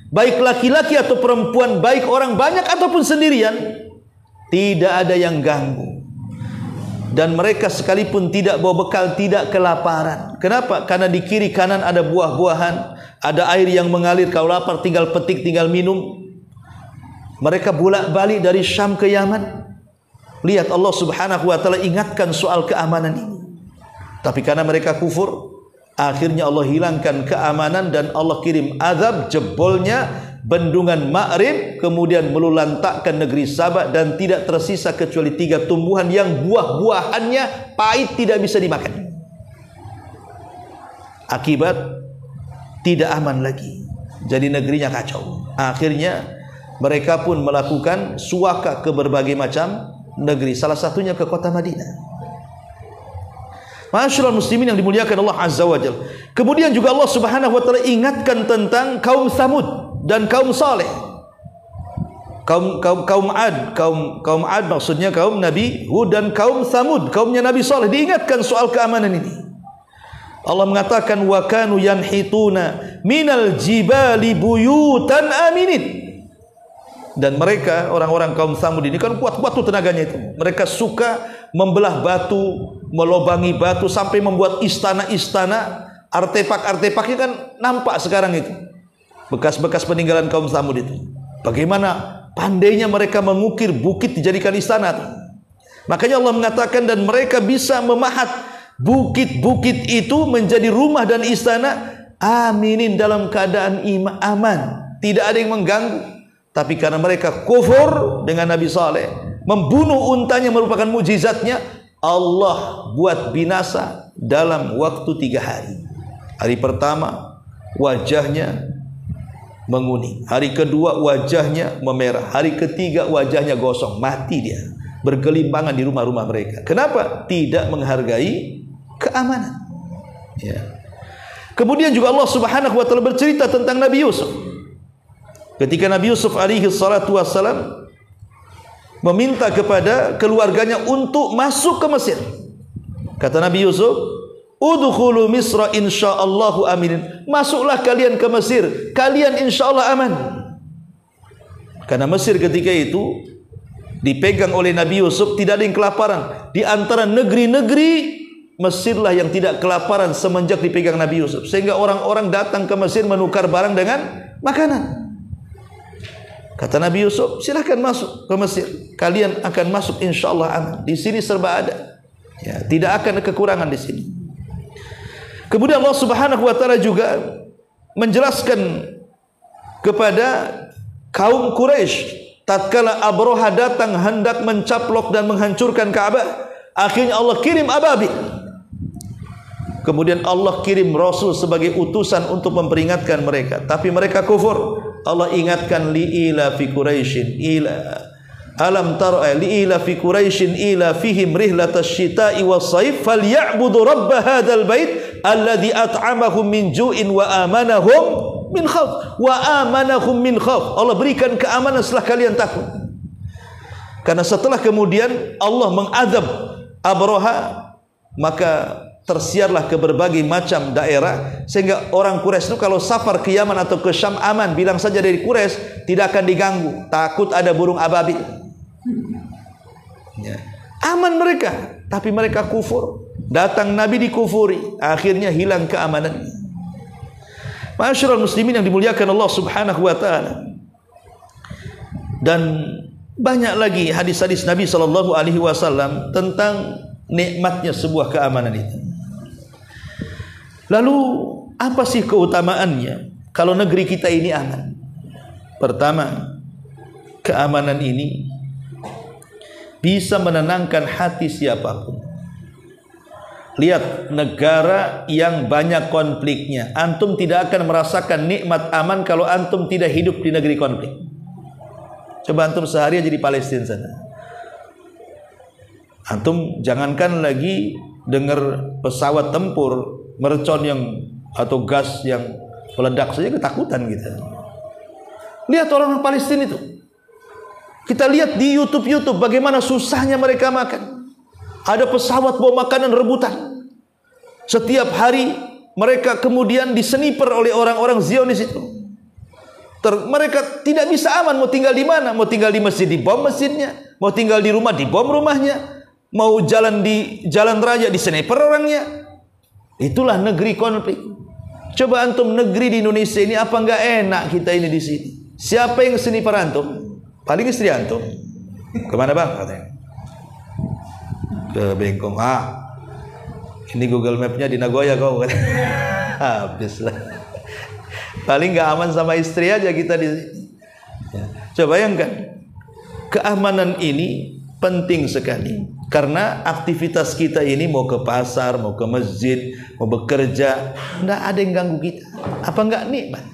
baik laki-laki atau perempuan, baik orang banyak ataupun sendirian, tidak ada yang ganggu. Dan mereka sekalipun tidak bawa bekal, tidak kelaparan. Kenapa? Karena di kiri kanan ada buah-buahan, ada air yang mengalir. Kalau lapar tinggal petik, tinggal minum. Mereka bolak-balik dari Syam ke Yaman. Lihat, Allah Subhanahu wa taala ingatkan soal keamanan ini. Tapi karena mereka kufur, akhirnya Allah hilangkan keamanan dan Allah kirim azab, jebolnya bendungan Ma'rib, kemudian melulantakkan negeri Sabah, dan tidak tersisa kecuali 3 tumbuhan yang buah-buahannya pahit, tidak bisa dimakan. Akibat tidak aman lagi, jadi negerinya kacau. Akhirnya mereka pun melakukan suaka ke berbagai macam negeri, salah satunya ke kota Madinah. Masyaallah muslimin yang dimuliakan Allah Azza wa Jalla. Kemudian juga Allah Subhanahu wa taala ingatkan tentang kaum Samud dan kaum Saleh. Kaum Ad maksudnya kaum Nabi Hud, dan kaum Samud kaumnya Nabi Saleh diingatkan soal keamanan ini. Allah mengatakan wa kanu yanhituna minal jibali buyutan aminin. Dan mereka, orang-orang kaum Samud ini kan kuat-kuat tuh tenaganya itu. Mereka suka membelah batu, melobangi batu, sampai membuat istana-istana. Artefak-artefaknya kan nampak sekarang itu, bekas-bekas peninggalan kaum Samud itu. Bagaimana pandainya mereka mengukir bukit dijadikan istana tuh. Makanya Allah mengatakan, dan mereka bisa memahat bukit-bukit itu menjadi rumah dan istana, aminin, dalam keadaan aman, tidak ada yang mengganggu. Tapi karena mereka kufur dengan Nabi Saleh, membunuh untanya merupakan mukjizatnya, Allah buat binasa dalam waktu 3 hari. Hari pertama wajahnya menguning, hari kedua wajahnya memerah, hari ketiga wajahnya gosong, mati dia, bergelimpangan di rumah-rumah mereka. Kenapa? Tidak menghargai keamanan, ya. Kemudian juga Allah Subhanahu wa taala bercerita tentang Nabi Yusuf. Ketika Nabi Yusuf alaihi salatu wassalam meminta kepada keluarganya untuk masuk ke Mesir, kata Nabi Yusuf, udkhulu Misra insyaallahu aminin. Masuklah kalian ke Mesir, kalian insyaallah aman. Karena Mesir ketika itu dipegang oleh Nabi Yusuf, tidak ada yang kelaparan. Di antara negeri-negeri, Mesirlah yang tidak kelaparan semenjak dipegang Nabi Yusuf, sehingga orang-orang datang ke Mesir menukar barang dengan makanan. Kata Nabi Yusuf, silahkan masuk ke Mesir, kalian akan masuk insyaallah aman. Di sini serba ada, ya, tidak akan ada kekurangan di sini. Kemudian Allah Subhanahu wa taala juga menjelaskan kepada kaum Quraisy, tatkala Abraha datang hendak mencaplok dan menghancurkan Ka'bah, akhirnya Allah kirim ababil. Kemudian Allah kirim Rasul sebagai utusan untuk memperingatkan mereka, tapi mereka kufur. Allah ingatkan, li'ila fi Quraisyin ila alam tara li'ila fi Quraisyin ila fihim rihlatash shita'i was-sayf falyabudu rabb hadzal bait alladzi at'amahum min ju'in wa amanahum min khauf Allah berikan keamanan setelah kalian takut. Karena setelah kemudian Allah mengazab Abraha, maka tersiarlah ke berbagai macam daerah, sehingga orang Quraisy itu kalau safar ke Yaman atau ke Syam aman. Bilang saja dari Quraisy, tidak akan diganggu, takut ada burung ababil, ya. Aman mereka, tapi mereka kufur. Datang Nabi dikufuri, akhirnya hilang keamanan. Ma'asyiral muslimin yang dimuliakan Allah Subhanahu wa taala. Dan banyak lagi hadis-hadis Nabi sallallahu alaihi wasallam tentang nikmatnya sebuah keamanan itu. Lalu apa sih keutamaannya kalau negeri kita ini aman? Pertama, keamanan ini bisa menenangkan hati siapapun. Lihat negara yang banyak konfliknya, antum tidak akan merasakan nikmat aman kalau antum tidak hidup di negeri konflik. Coba antum sehari aja di Palestina sana. Antum jangankan lagi dengar pesawat tempur, mercon yang atau gas yang meledak saja ketakutan kita. Lihat orang Palestina itu. Kita lihat di YouTube bagaimana susahnya mereka makan. Ada pesawat bawa makanan rebutan. Setiap hari mereka kemudian diseniper oleh orang-orang Zionis itu. Mereka tidak bisa aman. Mau tinggal di mana? Mau tinggal di masjid, dibom masjidnya. Mau tinggal di rumah, dibom rumahnya. Mau jalan di jalan raya, diseniper orangnya. Itulah negeri konflik. Coba antum negeri di Indonesia ini apa enggak enak kita ini di sini? Siapa yang seniper antum? Paling istri antum. Kemana bang? Katanya. Ke Bengkong. Ini Google Mapnya di Nagoya kau. Habis lah. Paling nggak aman sama istri aja kita di sini. Ya. Coba bayangkan, keamanan ini penting sekali karena aktivitas kita ini mau ke pasar, mau ke masjid, mau bekerja, nggak ada yang ganggu kita. Apa nggak nikmat?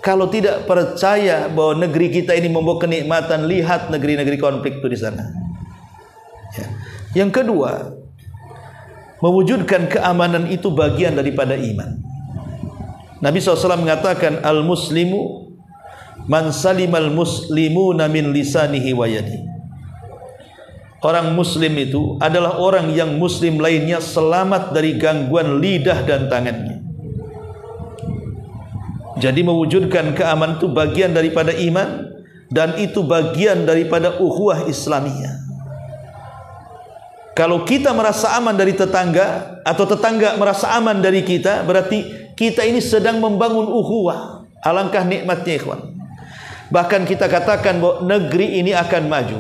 Kalau tidak percaya bahwa negeri kita ini membawa kenikmatan, lihat negeri-negeri konflik itu di sana. Ya. Yang kedua, mewujudkan keamanan itu bagian daripada iman. Nabi SAW mengatakan, al-muslimu man salimal muslimuna min lisanihi wa yadihi. Orang muslim itu adalah orang yang muslim lainnya selamat dari gangguan lidah dan tangannya. Jadi mewujudkan keamanan itu bagian daripada iman, dan itu bagian daripada ukhuwah Islamiyah. Kalau kita merasa aman dari tetangga, atau tetangga merasa aman dari kita, berarti kita ini sedang membangun ukhuwah. Alangkah nikmatnya ikhwan. Bahkan kita katakan bahwa negeri ini akan maju,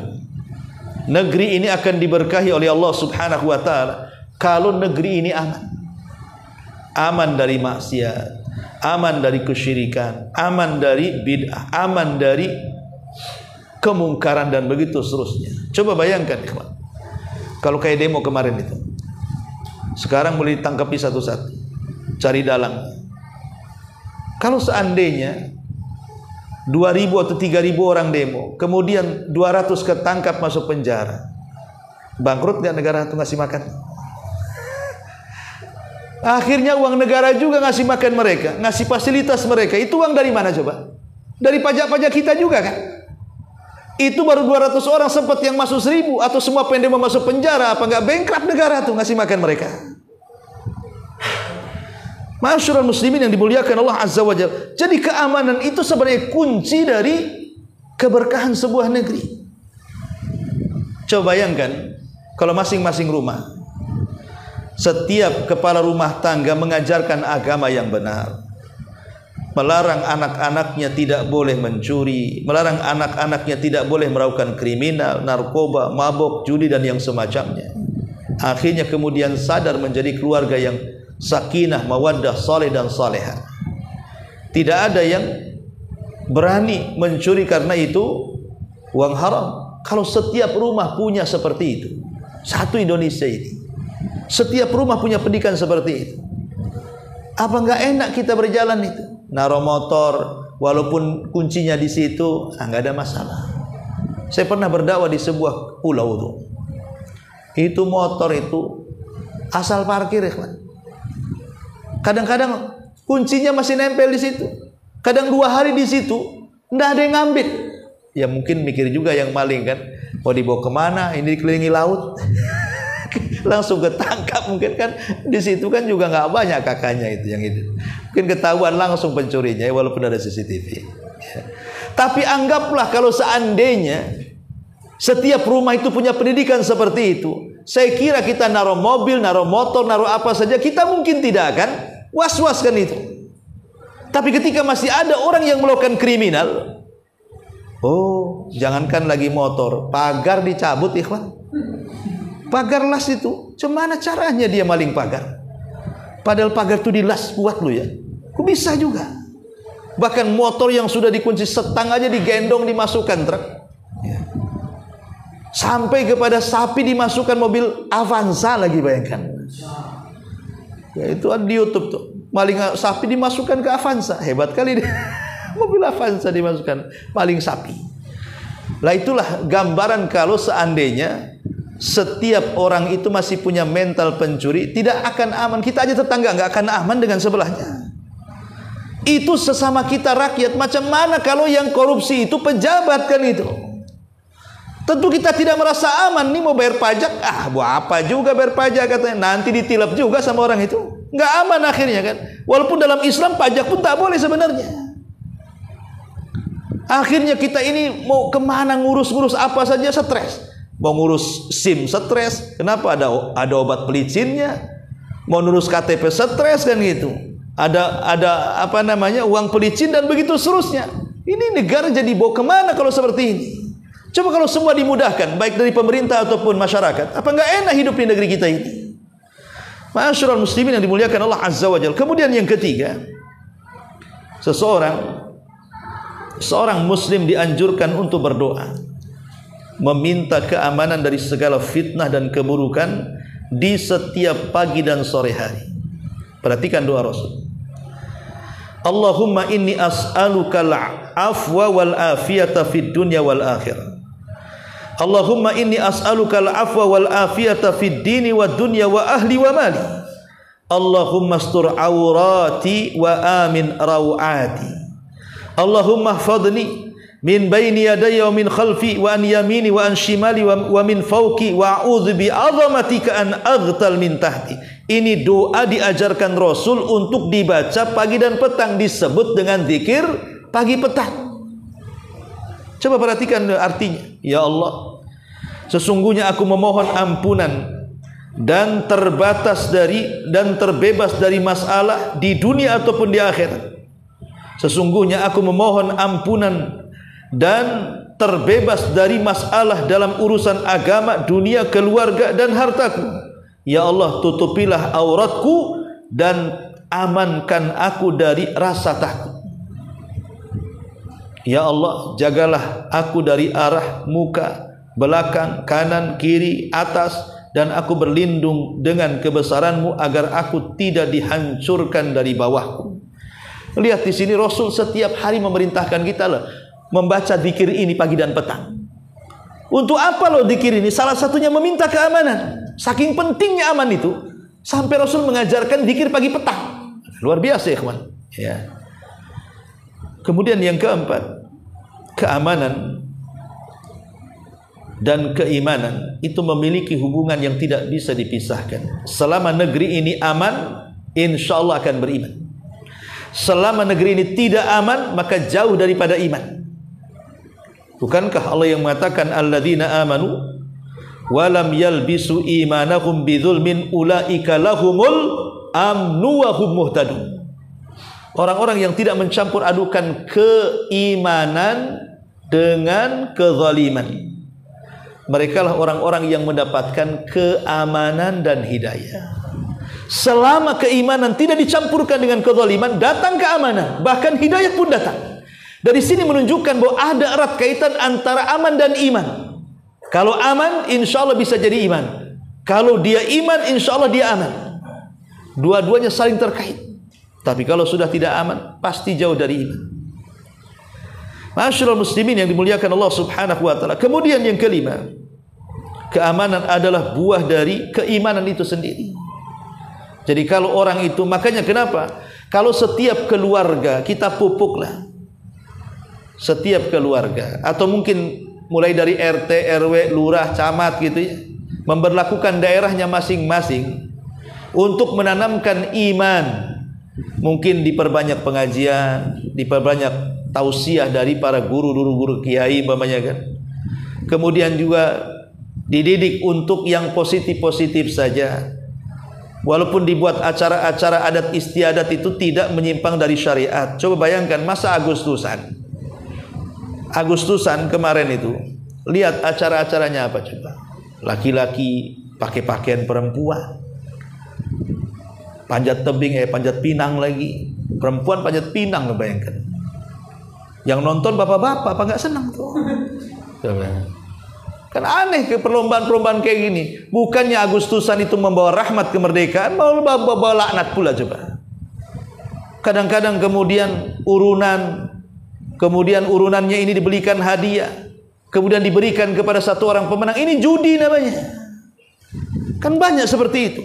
negeri ini akan diberkahi oleh Allah Subhanahu wa ta'ala kalau negeri ini aman. Aman dari maksiat, aman dari kesyirikan, aman dari bid'ah, aman dari kemungkaran, dan begitu seterusnya. Coba bayangkan ikhwan, kalau kayak demo kemarin itu, sekarang boleh ditangkapi satu-satu, cari dalang. Kalau seandainya 2.000 atau 3.000 orang demo, kemudian 200 ketangkap masuk penjara, bangkrut nggak negara itu ngasih makan? Akhirnya uang negara juga ngasih makan mereka, ngasih fasilitas mereka. Itu uang dari mana coba? Dari pajak-pajak kita juga kan? Itu baru 200 orang sempat yang masuk 1.000, atau semua pendemo masuk penjara, apa nggak bankrupt negara tuh ngasih makan mereka? Ma'asyiral muslimin yang dimuliakan Allah Azza wa Jalla. Jadi keamanan itu sebenarnya kunci dari keberkahan sebuah negeri. Coba bayangkan kalau masing-masing rumah, setiap kepala rumah tangga mengajarkan agama yang benar, melarang anak-anaknya tidak boleh mencuri, melarang anak-anaknya tidak boleh melakukan kriminal, narkoba, mabuk, judi, dan yang semacamnya. Akhirnya kemudian sadar menjadi keluarga yang sakinah, mawaddah, saleh dan salehah. Tidak ada yang berani mencuri karena itu uang haram. Kalau setiap rumah punya seperti itu, satu Indonesia ini, setiap rumah punya pendidikan seperti itu, apa nggak enak kita berjalan itu? Naruh motor, walaupun kuncinya di situ, nggak ada masalah. Saya pernah berdakwah di sebuah pulau tuh. Itu motor itu asal parkir ya kan. Kadang-kadang kuncinya masih nempel di situ. Kadang 2 hari di situ, nggak ada yang ngambil. Ya mungkin mikir juga yang maling kan, mau dibawa kemana? Ini dikelilingi laut, langsung ketangkap mungkin kan. Di situ kan juga nggak banyak kakaknya itu yang itu. Mungkin ketahuan langsung pencurinya, walaupun ada CCTV. Ya. Tapi anggaplah kalau seandainya Setiap rumah itu punya pendidikan seperti itu. Saya kira kita naruh mobil, naruh motor, naruh apa saja, kita mungkin tidak akan was-was kan itu. Tapi ketika masih ada orang yang melakukan kriminal, oh, jangankan lagi motor, pagar dicabut, ikhwan. Pagar las itu, gimana caranya dia maling pagar? Padahal pagar itu dilas kuat loh ya. Kok bisa juga? Bahkan motor yang sudah dikunci setang aja digendong dimasukkan truk. Ya. Sampai kepada sapi dimasukkan mobil Avanza lagi, bayangkan. Ya, itu ada di YouTube tuh. Maling sapi dimasukkan ke Avanza. Hebat kali dia. Mobil Avanza dimasukkan maling sapi. Lah itulah gambaran kalau seandainya setiap orang itu masih punya mental pencuri, tidak akan aman. Kita aja tetangga nggak akan aman dengan sebelahnya. Itu sesama kita rakyat. Macam mana kalau yang korupsi itu pejabat kan itu? Tentu kita tidak merasa aman. Nih mau bayar pajak, buat apa juga bayar pajak katanya. Nanti ditilap juga sama orang itu. Nggak aman akhirnya kan. Walaupun dalam Islam pajak pun tak boleh sebenarnya. Akhirnya kita ini mau kemana ngurus-ngurus apa saja stres. Mau ngurus SIM stres. Kenapa? Ada obat pelicinnya. Mau ngurus KTP stres kan gitu. Ada apa namanya uang pelicin dan begitu seterusnya. Ini negara jadi bawa kemana kalau seperti ini? Coba kalau semua dimudahkan, baik dari pemerintah ataupun masyarakat, apa enggak enak hidup di negeri kita ini? Ma'asyiral muslimin yang dimuliakan Allah Azza wa Jalla. Kemudian yang ketiga, seorang muslim dianjurkan untuk berdoa, meminta keamanan dari segala fitnah dan keburukan di setiap pagi dan sore hari. Perhatikan doa Rasul. Allahumma inni as'aluka al-afwa wal afiyata fid dunya wal akhirah. Allahumma inni as'aluka al-afwa wal afiyata fid dini wad dunya wa ahli wa mali. Allahumma astur awrati wa amin rawati. Allahumma hfadhni min baini yadayya wa min khalfi wa an yamini wa an shimali wa min fawqi wa a'udzu bi 'azamatika an aghtal min tahti. Ini doa diajarkan Rasul untuk dibaca pagi dan petang, disebut dengan zikir pagi petang. Coba perhatikan artinya. Ya Allah, sesungguhnya aku memohon ampunan dan terbebas dari masalah di dunia ataupun di akhirat. Sesungguhnya aku memohon ampunan dan terbebas dari masalah dalam urusan agama, dunia, keluarga dan hartaku. Ya Allah, tutupilah auratku dan amankan aku dari rasa takut. Ya Allah, jagalah aku dari arah muka, belakang, kanan, kiri, atas, dan aku berlindung dengan kebesaran-Mu agar aku tidak dihancurkan dari bawahku. Lihat di sini Rasul setiap hari memerintahkan kita membaca zikir ini pagi dan petang. Untuk apa loh zikir ini? Salah satunya meminta keamanan. Saking pentingnya aman itu, sampai Rasul mengajarkan zikir pagi petang. Luar biasa ya kawan. Ya. Kemudian yang keempat, keamanan dan keimanan itu memiliki hubungan yang tidak bisa dipisahkan. Selama negeri ini aman, insya Allah akan beriman. Selama negeri ini tidak aman, maka jauh daripada iman. Bukankah Allah yang mengatakan alladzina amanu wa lam yalbisu imanahum bidzulmin ulaika lahumul amnu wa hum muhtadun. Orang-orang yang tidak mencampur adukan keimanan dengan kezaliman, mereka lah orang-orang yang mendapatkan keamanan dan hidayah. Selama keimanan tidak dicampurkan dengan kezaliman, datang keamanan, bahkan hidayah pun datang. Dari sini menunjukkan bahwa ada erat kaitan antara aman dan iman. Kalau aman, insya Allah bisa jadi iman. Kalau dia iman, insya Allah dia aman. Dua-duanya saling terkait. Tapi kalau sudah tidak aman, pasti jauh dari iman. Ma'asyiral muslimin yang dimuliakan Allah Subhanahu wa taala. Kemudian yang kelima, keamanan adalah buah dari keimanan itu sendiri. Jadi kalau orang itu, makanya kenapa? Kalau setiap keluarga kita pupuklah, setiap keluarga, atau mungkin mulai dari RT, RW, lurah, camat gitu ya, memberlakukan daerahnya masing-masing untuk menanamkan iman. Mungkin diperbanyak pengajian, diperbanyak tausiah dari para guru kiai umpamanya kan. kemudian juga dididik untuk yang positif-positif saja. Walaupun dibuat acara-acara adat istiadat itu tidak menyimpang dari syariat. Coba bayangkan masa Agustusan kemarin itu, lihat acara-acaranya apa coba. Laki-laki pakai pakaian perempuan, panjat tebing, panjat pinang lagi. Perempuan panjat pinang, bayangkan. Yang nonton bapak-bapak, apa nggak senang tuh? Kan aneh ke perlombaan-perlombaan kayak gini. Bukannya Agustusan itu membawa rahmat kemerdekaan, malah bawa laknat pula coba. Kadang-kadang kemudian urunannya ini dibelikan hadiah, kemudian diberikan kepada satu orang pemenang. Ini judi namanya. Kan banyak seperti itu.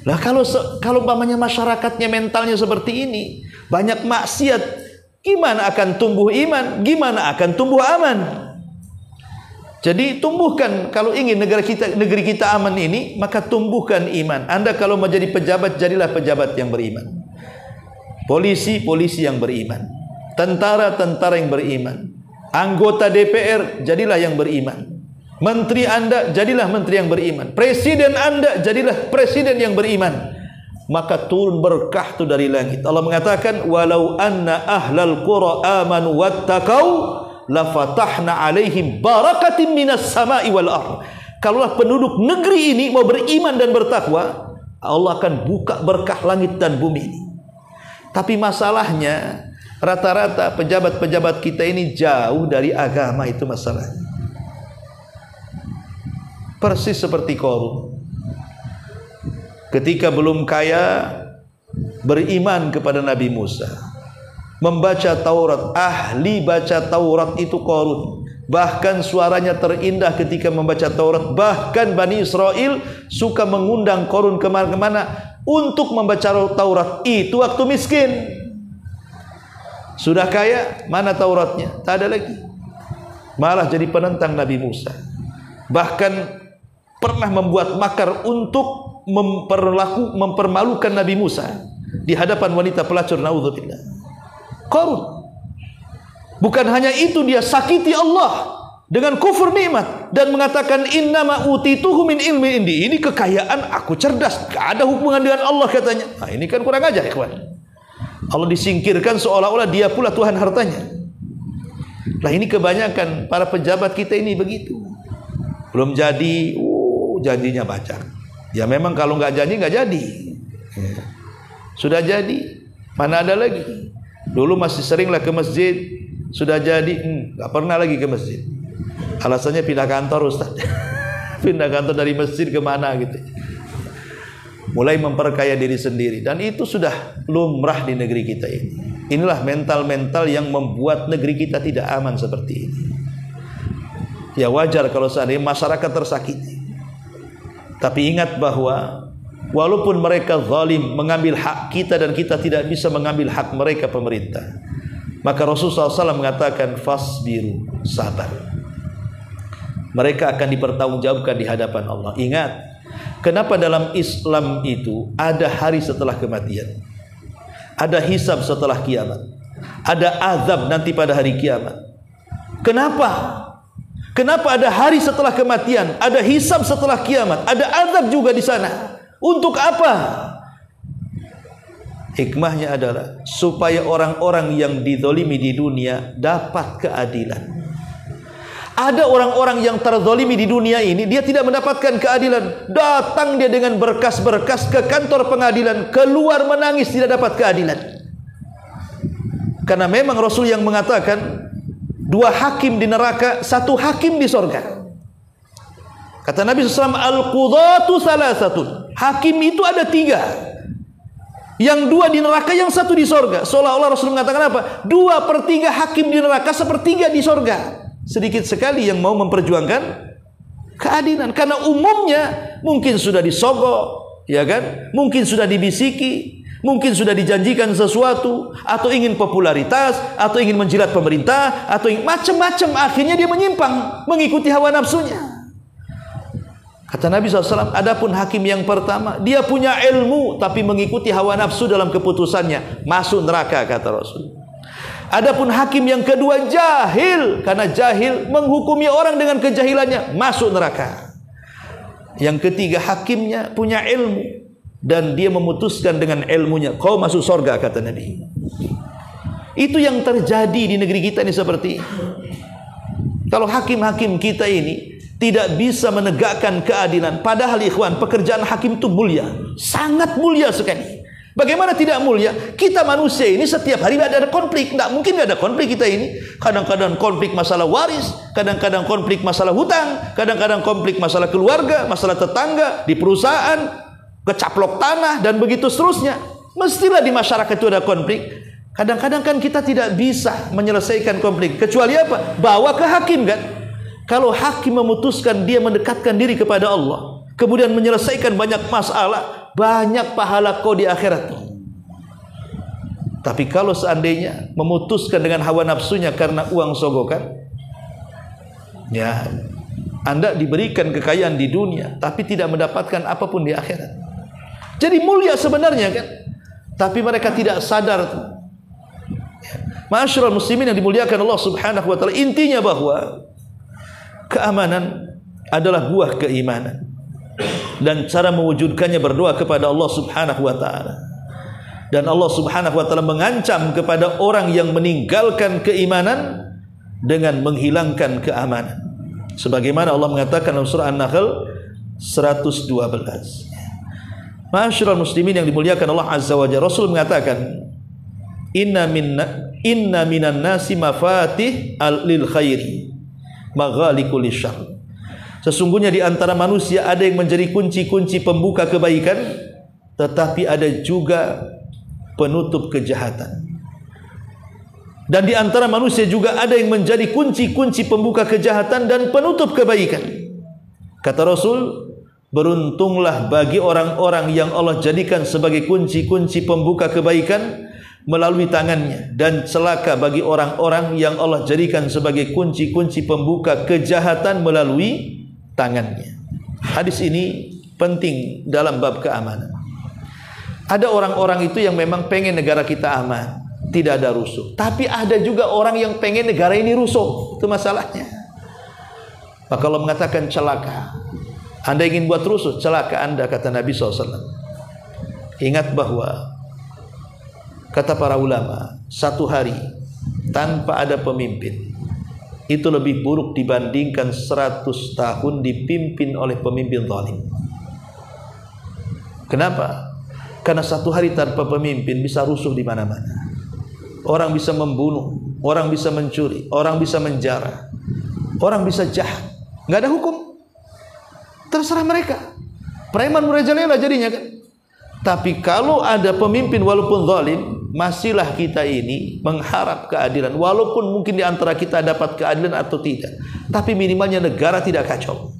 Lah kalau umpamanya masyarakatnya mentalnya seperti ini, banyak maksiat, gimana akan tumbuh iman? Gimana akan tumbuh aman? Jadi tumbuhkan, kalau ingin negeri kita aman ini, maka tumbuhkan iman. Anda kalau mau jadi pejabat, jadilah pejabat yang beriman. Polisi yang beriman. Tentara yang beriman. Anggota DPR, jadilah yang beriman. Menteri Anda, jadilah menteri yang beriman. Presiden Anda, jadilah presiden yang beriman. Maka turun berkah itu dari langit. Allah mengatakan, walau anna ahlal qura amanu wattaqau lafatahna alaihim barakatim minas sama'i wal ardh. Kalaulah penduduk negeri ini mau beriman dan bertakwa, Allah akan buka berkah langit dan bumi ini. Tapi masalahnya rata-rata pejabat-pejabat kita ini jauh dari agama, itu masalahnya. Persis seperti Qarun. Ketika belum kaya, beriman kepada Nabi Musa, membaca Taurat, ahli baca Taurat itu Qarun. Bahkan suaranya terindah ketika membaca Taurat. Bahkan Bani Israel suka mengundang Qarun kemana-mana untuk membaca Taurat. Itu waktu miskin. Sudah kaya, mana Tauratnya? Tak ada lagi. Malah jadi penentang Nabi Musa. Bahkan pernah membuat makar untuk mempermalukan Nabi Musa di hadapan wanita pelacur, naudzubillah. Qarun. Bukan hanya itu, dia sakiti Allah dengan kufur nikmat dan mengatakan innama utituhu min ilmi indi. Ini kekayaan aku cerdas, gak ada hubungan dengan Allah katanya. Nah, ini kan kurang ajar, ikhwan. Allah disingkirkan seolah-olah dia pula Tuhan hartanya. Lah ini kebanyakan para pejabat kita ini begitu. Belum jadi, janjinya baca. Ya memang kalau nggak janji nggak jadi. Sudah jadi, mana ada lagi. Dulu masih seringlah ke masjid, sudah jadi, nggak pernah lagi ke masjid. Alasannya pindah kantor, Ustaz. Pindah kantor dari masjid ke mana gitu. Mulai memperkaya diri sendiri, dan itu sudah lumrah di negeri kita ini. Inilah mental-mental yang membuat negeri kita tidak aman seperti ini. Ya wajar kalau seandainya masyarakat tersakiti. Tapi ingat bahwa walaupun mereka zalim mengambil hak kita dan kita tidak bisa mengambil hak mereka, pemerintah, maka Rasulullah SAW mengatakan fasbiru, sabar. Mereka akan dipertanggungjawabkan di hadapan Allah. Ingat, kenapa dalam Islam itu ada hari setelah kematian, ada hisab setelah kiamat, ada azab nanti pada hari kiamat. Kenapa? Kenapa ada hari setelah kematian, ada hisab setelah kiamat, ada azab juga di sana? Untuk apa? Hikmahnya adalah supaya orang-orang yang dizalimi di dunia dapat keadilan. Ada orang-orang yang terzalimi di dunia ini, dia tidak mendapatkan keadilan. Datang dia dengan berkas-berkas ke kantor pengadilan, keluar menangis tidak dapat keadilan. Karena memang Rasul yang mengatakan, 2 hakim di neraka, 1 hakim di sorga. Kata Nabi SAW, al-qudhatu salasatun. Hakim itu ada 3. Yang 2 di neraka, yang 1 di sorga. Seolah-olah Rasul mengatakan apa? 2/3 hakim di neraka, 1/3 di sorga. Sedikit sekali yang mau memperjuangkan keadilan. Karena umumnya mungkin sudah disogok, ya kan? Mungkin sudah dibisiki, mungkin sudah dijanjikan sesuatu, atau ingin popularitas, atau ingin menjilat pemerintah, atau macam-macam. Akhirnya dia menyimpang, mengikuti hawa nafsunya. Kata Nabi SAW, adapun hakim yang pertama, dia punya ilmu, tapi mengikuti hawa nafsu dalam keputusannya, masuk neraka, kata Rasul. Adapun hakim yang kedua jahil, karena jahil menghukumi orang dengan kejahilannya masuk neraka. Yang ketiga hakimnya punya ilmu dan dia memutuskan dengan ilmunya, kau masuk surga, kata Nabi. Itu yang terjadi di negeri kita ini seperti ini. Kalau hakim-hakim kita ini tidak bisa menegakkan keadilan, padahal ikhwan, pekerjaan hakim itu mulia, sangat mulia sekali. Bagaimana tidak mulia? Kita manusia ini setiap hari ada konflik. Tidak mungkin tidak ada konflik kita ini. Kadang-kadang konflik masalah waris, kadang-kadang konflik masalah hutang, kadang-kadang konflik masalah keluarga, masalah tetangga, di perusahaan, kecaplok tanah, dan begitu seterusnya. Mestilah di masyarakat itu ada konflik. Kadang-kadang kan kita tidak bisa menyelesaikan konflik, kecuali apa? Bawa ke hakim kan. Kalau hakim memutuskan dia mendekatkan diri kepada Allah, kemudian menyelesaikan banyak masalah, banyak pahala kau di akhirat. Tapi kalau seandainya memutuskan dengan hawa nafsunya karena uang sogokan, ya, Anda diberikan kekayaan di dunia tapi tidak mendapatkan apapun di akhirat. Jadi mulia sebenarnya kan, tapi mereka tidak sadar. Ma'asyiral muslimin yang dimuliakan Allah Subhanahu wa taala, intinya bahwa keamanan adalah buah keimanan. Dan cara mewujudkannya berdoa kepada Allah Subhanahu wa taala. Dan Allah Subhanahu wa taala mengancam kepada orang yang meninggalkan keimanan dengan menghilangkan keamanan. Sebagaimana Allah mengatakan dalam surah An-Nahl 112. Ma'asyiral muslimin yang dimuliakan Allah Azza wa Jalla, Rasul mengatakan, Inna minan nasi mafatih lil khairi maghaliqul syarr. Sesungguhnya di antara manusia ada yang menjadi kunci-kunci pembuka kebaikan, tetapi ada juga penutup kejahatan. Dan di antara manusia juga ada yang menjadi kunci-kunci pembuka kejahatan dan penutup kebaikan. Kata Rasul, beruntunglah bagi orang-orang yang Allah jadikan sebagai kunci-kunci pembuka kebaikan melalui tangannya, dan celaka bagi orang-orang yang Allah jadikan sebagai kunci-kunci pembuka kejahatan melalui tangannya. Hadis ini penting dalam bab keamanan. Ada orang-orang itu yang memang pengen negara kita aman, tidak ada rusuh. Tapi ada juga orang yang pengen negara ini rusuh. Itu masalahnya. Maka Allah mengatakan celaka. Anda ingin buat rusuh, celaka Anda, kata Nabi SAW. Ingat bahwa kata para ulama, satu hari tanpa ada pemimpin itu lebih buruk dibandingkan 100 tahun dipimpin oleh pemimpin zalim. Kenapa? Karena satu hari tanpa pemimpin bisa rusuh di mana-mana. Orang bisa membunuh, orang bisa mencuri, orang bisa menjara, orang bisa jahat. Nggak ada hukum. Terserah mereka. Preman merajalela jadinya kan. Tapi kalau ada pemimpin walaupun zalim, masihlah kita ini mengharap keadilan. Walaupun mungkin di antara kita dapat keadilan atau tidak, tapi minimalnya negara tidak kacau.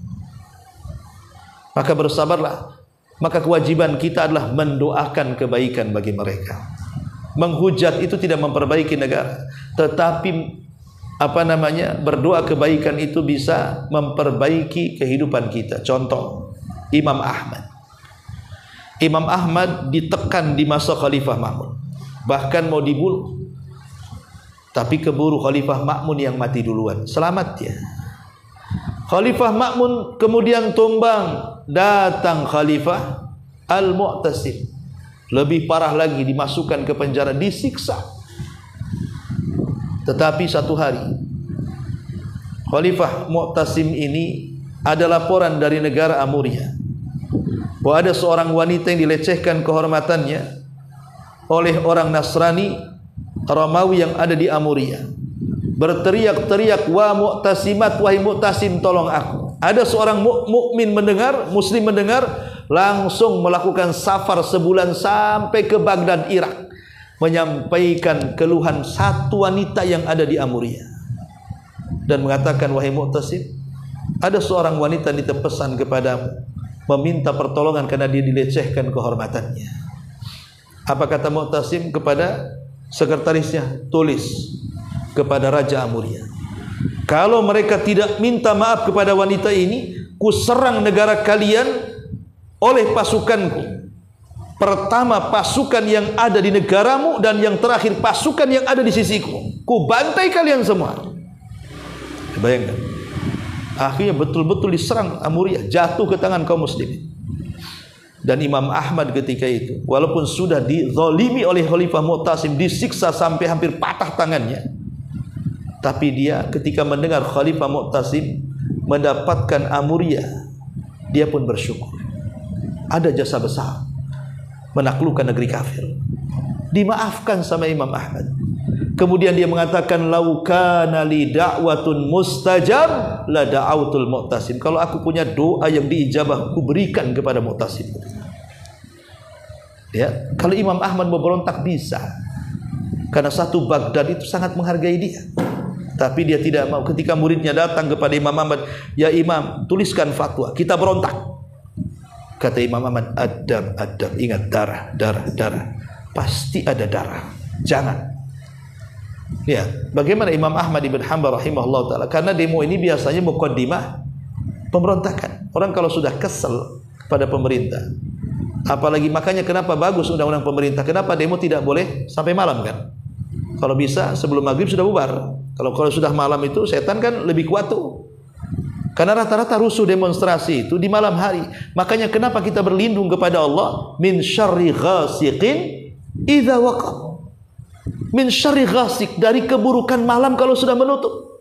Maka bersabarlah. Maka kewajiban kita adalah mendoakan kebaikan bagi mereka. Menghujat itu tidak memperbaiki negara, tetapi berdoa kebaikan itu bisa memperbaiki kehidupan kita. Contoh, Imam Ahmad. Imam Ahmad ditekan di masa Khalifah Ma'mun, bahkan mau dibunuh, tapi keburu Khalifah Ma'mun yang mati duluan, selamat dia. Khalifah Ma'mun kemudian tumbang, datang Khalifah Al-Mu'tasim, lebih parah lagi, dimasukkan ke penjara, disiksa. Tetapi satu hari Khalifah Mu'tasim ini ada laporan dari negara Amuria bahwa ada seorang wanita yang dilecehkan kehormatannya oleh orang Nasrani Romawi yang ada di Amuria. Berteriak-teriak, "Wa Mu'tasimat, wahai Mu'tasim, tolong aku." Ada seorang mukmin mendengar, muslim mendengar, langsung melakukan safar sebulan sampai ke Baghdad, Irak, menyampaikan keluhan satu wanita yang ada di Amuria dan mengatakan, "Wahai Mu'tasim, ada seorang wanita ditepesan kepadamu, meminta pertolongan karena dia dilecehkan kehormatannya." Apa kata Mu'tasim kepada sekretarisnya? Tulis kepada Raja Amuria, kalau mereka tidak minta maaf kepada wanita ini, ku serang negara kalian oleh pasukanku. pertama pasukan yang ada di negaramu, dan yang terakhir pasukan yang ada di sisiku. Ku bantai kalian semua. Bayangkan. Akhirnya betul-betul diserang Amuriyah, jatuh ke tangan kaum muslimin. Dan Imam Ahmad ketika itu, walaupun sudah dizalimi oleh Khalifah Mu'tasim, disiksa sampai hampir patah tangannya, tapi dia ketika mendengar Khalifah Mu'tasim mendapatkan Amuriyah, dia pun bersyukur. Ada jasa besar menaklukkan negeri kafir. Dimaafkan sama Imam Ahmad. Kemudian dia mengatakan, lau kana li da'watun mustajab la da'autul Mu'tasim. Kalau aku punya doa yang diijabah, aku berikan kepada Mu'tasim. Ya, kalau Imam Ahmad mau berontak bisa, karena satu Baghdad itu sangat menghargai dia. Tapi dia tidak mau. Ketika muridnya datang kepada Imam Ahmad, ya Imam, tuliskan fatwa, kita berontak. Kata Imam Ahmad, adab, adab, ingat darah, darah, darah. Pasti ada darah, jangan. Ya, bagaimana Imam Ahmad ibn Hanbal rahimahullah ta'ala, karena demo ini biasanya muqaddimah pemberontakan. Orang kalau sudah kesel pada pemerintah, apalagi, makanya kenapa bagus undang-undang pemerintah, kenapa demo tidak boleh sampai malam kan? Kalau bisa sebelum maghrib sudah bubar. Kalau sudah malam itu setan kan lebih kuat tuh. Karena rata-rata rusuh demonstrasi itu di malam hari. Makanya kenapa kita berlindung kepada Allah, min syarri ghasiqin idza waqab. Min syarri ghasik, dari keburukan malam kalau sudah menutup.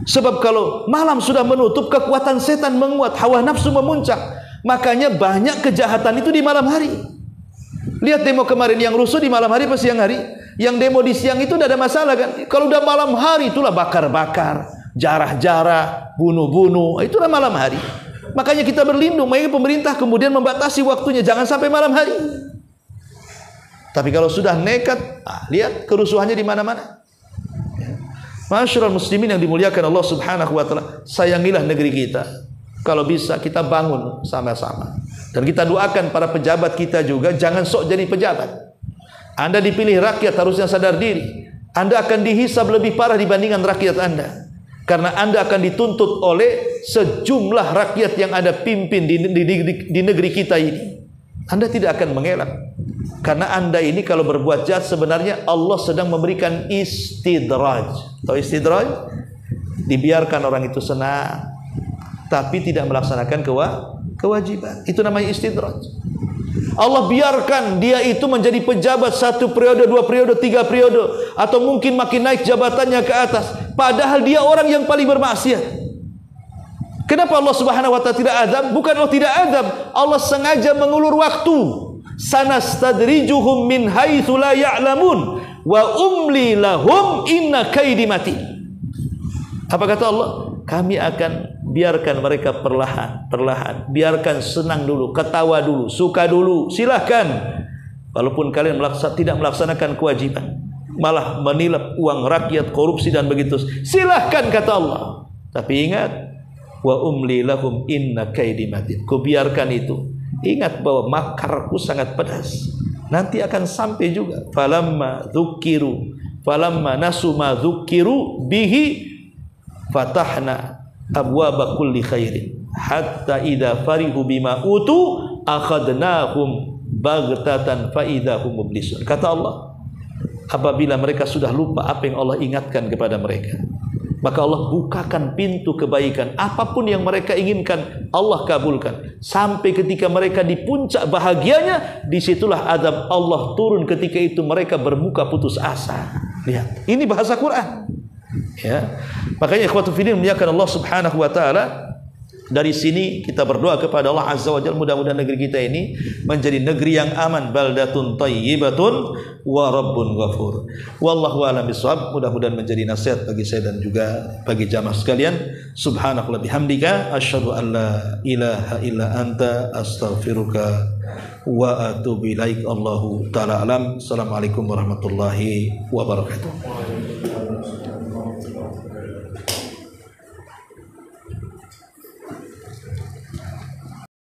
Sebab kalau malam sudah menutup, kekuatan setan menguat, hawa nafsu memuncak. Makanya banyak kejahatan itu di malam hari. Lihat demo kemarin, yang rusuh di malam hari apa siang hari? Yang demo di siang itu tidak ada masalah kan? Kalau udah malam hari itulah bakar-bakar, jarah-jarah, bunuh-bunuh, itulah malam hari. Makanya kita berlindung. Makanya pemerintah kemudian membatasi waktunya, jangan sampai malam hari. Tapi kalau sudah nekat, lihat kerusuhannya di mana-mana. Masyarul muslimin yang dimuliakan Allah Subhanahu wa taala, sayangilah negeri kita. Kalau bisa kita bangun sama-sama. Dan kita doakan para pejabat kita juga, jangan sok jadi pejabat. Anda dipilih rakyat, harusnya sadar diri. Anda akan dihisab lebih parah dibandingkan rakyat Anda. Karena Anda akan dituntut oleh sejumlah rakyat yang Anda pimpin di negeri kita ini. Anda tidak akan mengelak. Karena Anda ini kalau berbuat jahat, sebenarnya Allah sedang memberikan istidraj. Tahu istidraj? Dibiarkan orang itu senang, tapi tidak melaksanakan kewajiban. Itu namanya istidraj. Allah biarkan dia itu menjadi pejabat 1 periode, 2 periode, 3 periode, atau mungkin makin naik jabatannya ke atas, padahal dia orang yang paling bermaksiat. Kenapa Allah Subhanahu wa ta'ala tidak azab? Bukan Allah tidak azab, Allah sengaja mengulur waktu. Sanastadrijuhum min haitsu la ya'lamun wa umli lahum inna kaidi matin. Apa kata Allah? Kami akan biarkan mereka perlahan, biarkan senang dulu, ketawa dulu, suka dulu, silahkan. Walaupun kalian tidak melaksanakan kewajiban, malah menilap uang rakyat, korupsi dan begitu, silahkan kata Allah. Tapi ingat, wa umli lahum inna kaidi matin. Ku biarkan itu. Ingat bahwa makarku sangat pedas. Nanti akan sampai juga. Falamma nasu ma dzukiru bihi fatahna abwaba kulli khairin hatta idza farihu bima utu akhadnahum baghtatan fa idza hum mublisun. Kata Allah, apabila mereka sudah lupa apa yang Allah ingatkan kepada mereka, maka Allah bukakan pintu kebaikan. Apapun yang mereka inginkan, Allah kabulkan. Sampai ketika mereka di puncak bahagianya, disitulah azab Allah turun. Ketika itu mereka bermuka putus asa. Lihat, ini bahasa Quran. Ya, makanya ikhwatu fillah muliakan Allah Subhanahu wa taala. Dari sini kita berdoa kepada Allah Azza wa Jalla, mudah-mudahan negeri kita ini menjadi negeri yang aman, baldatun thayyibatun wa rabbun ghafur. Wallahu a'lam bishawab. Mudah-mudahan menjadi nasihat bagi saya dan juga bagi jamaah sekalian. Subhanakallah bihamdika asyhadu an la ilaha illa anta astaghfiruka wa atubu ilaik. Allahu taala alam. Assalamualaikum warahmatullahi wabarakatuh.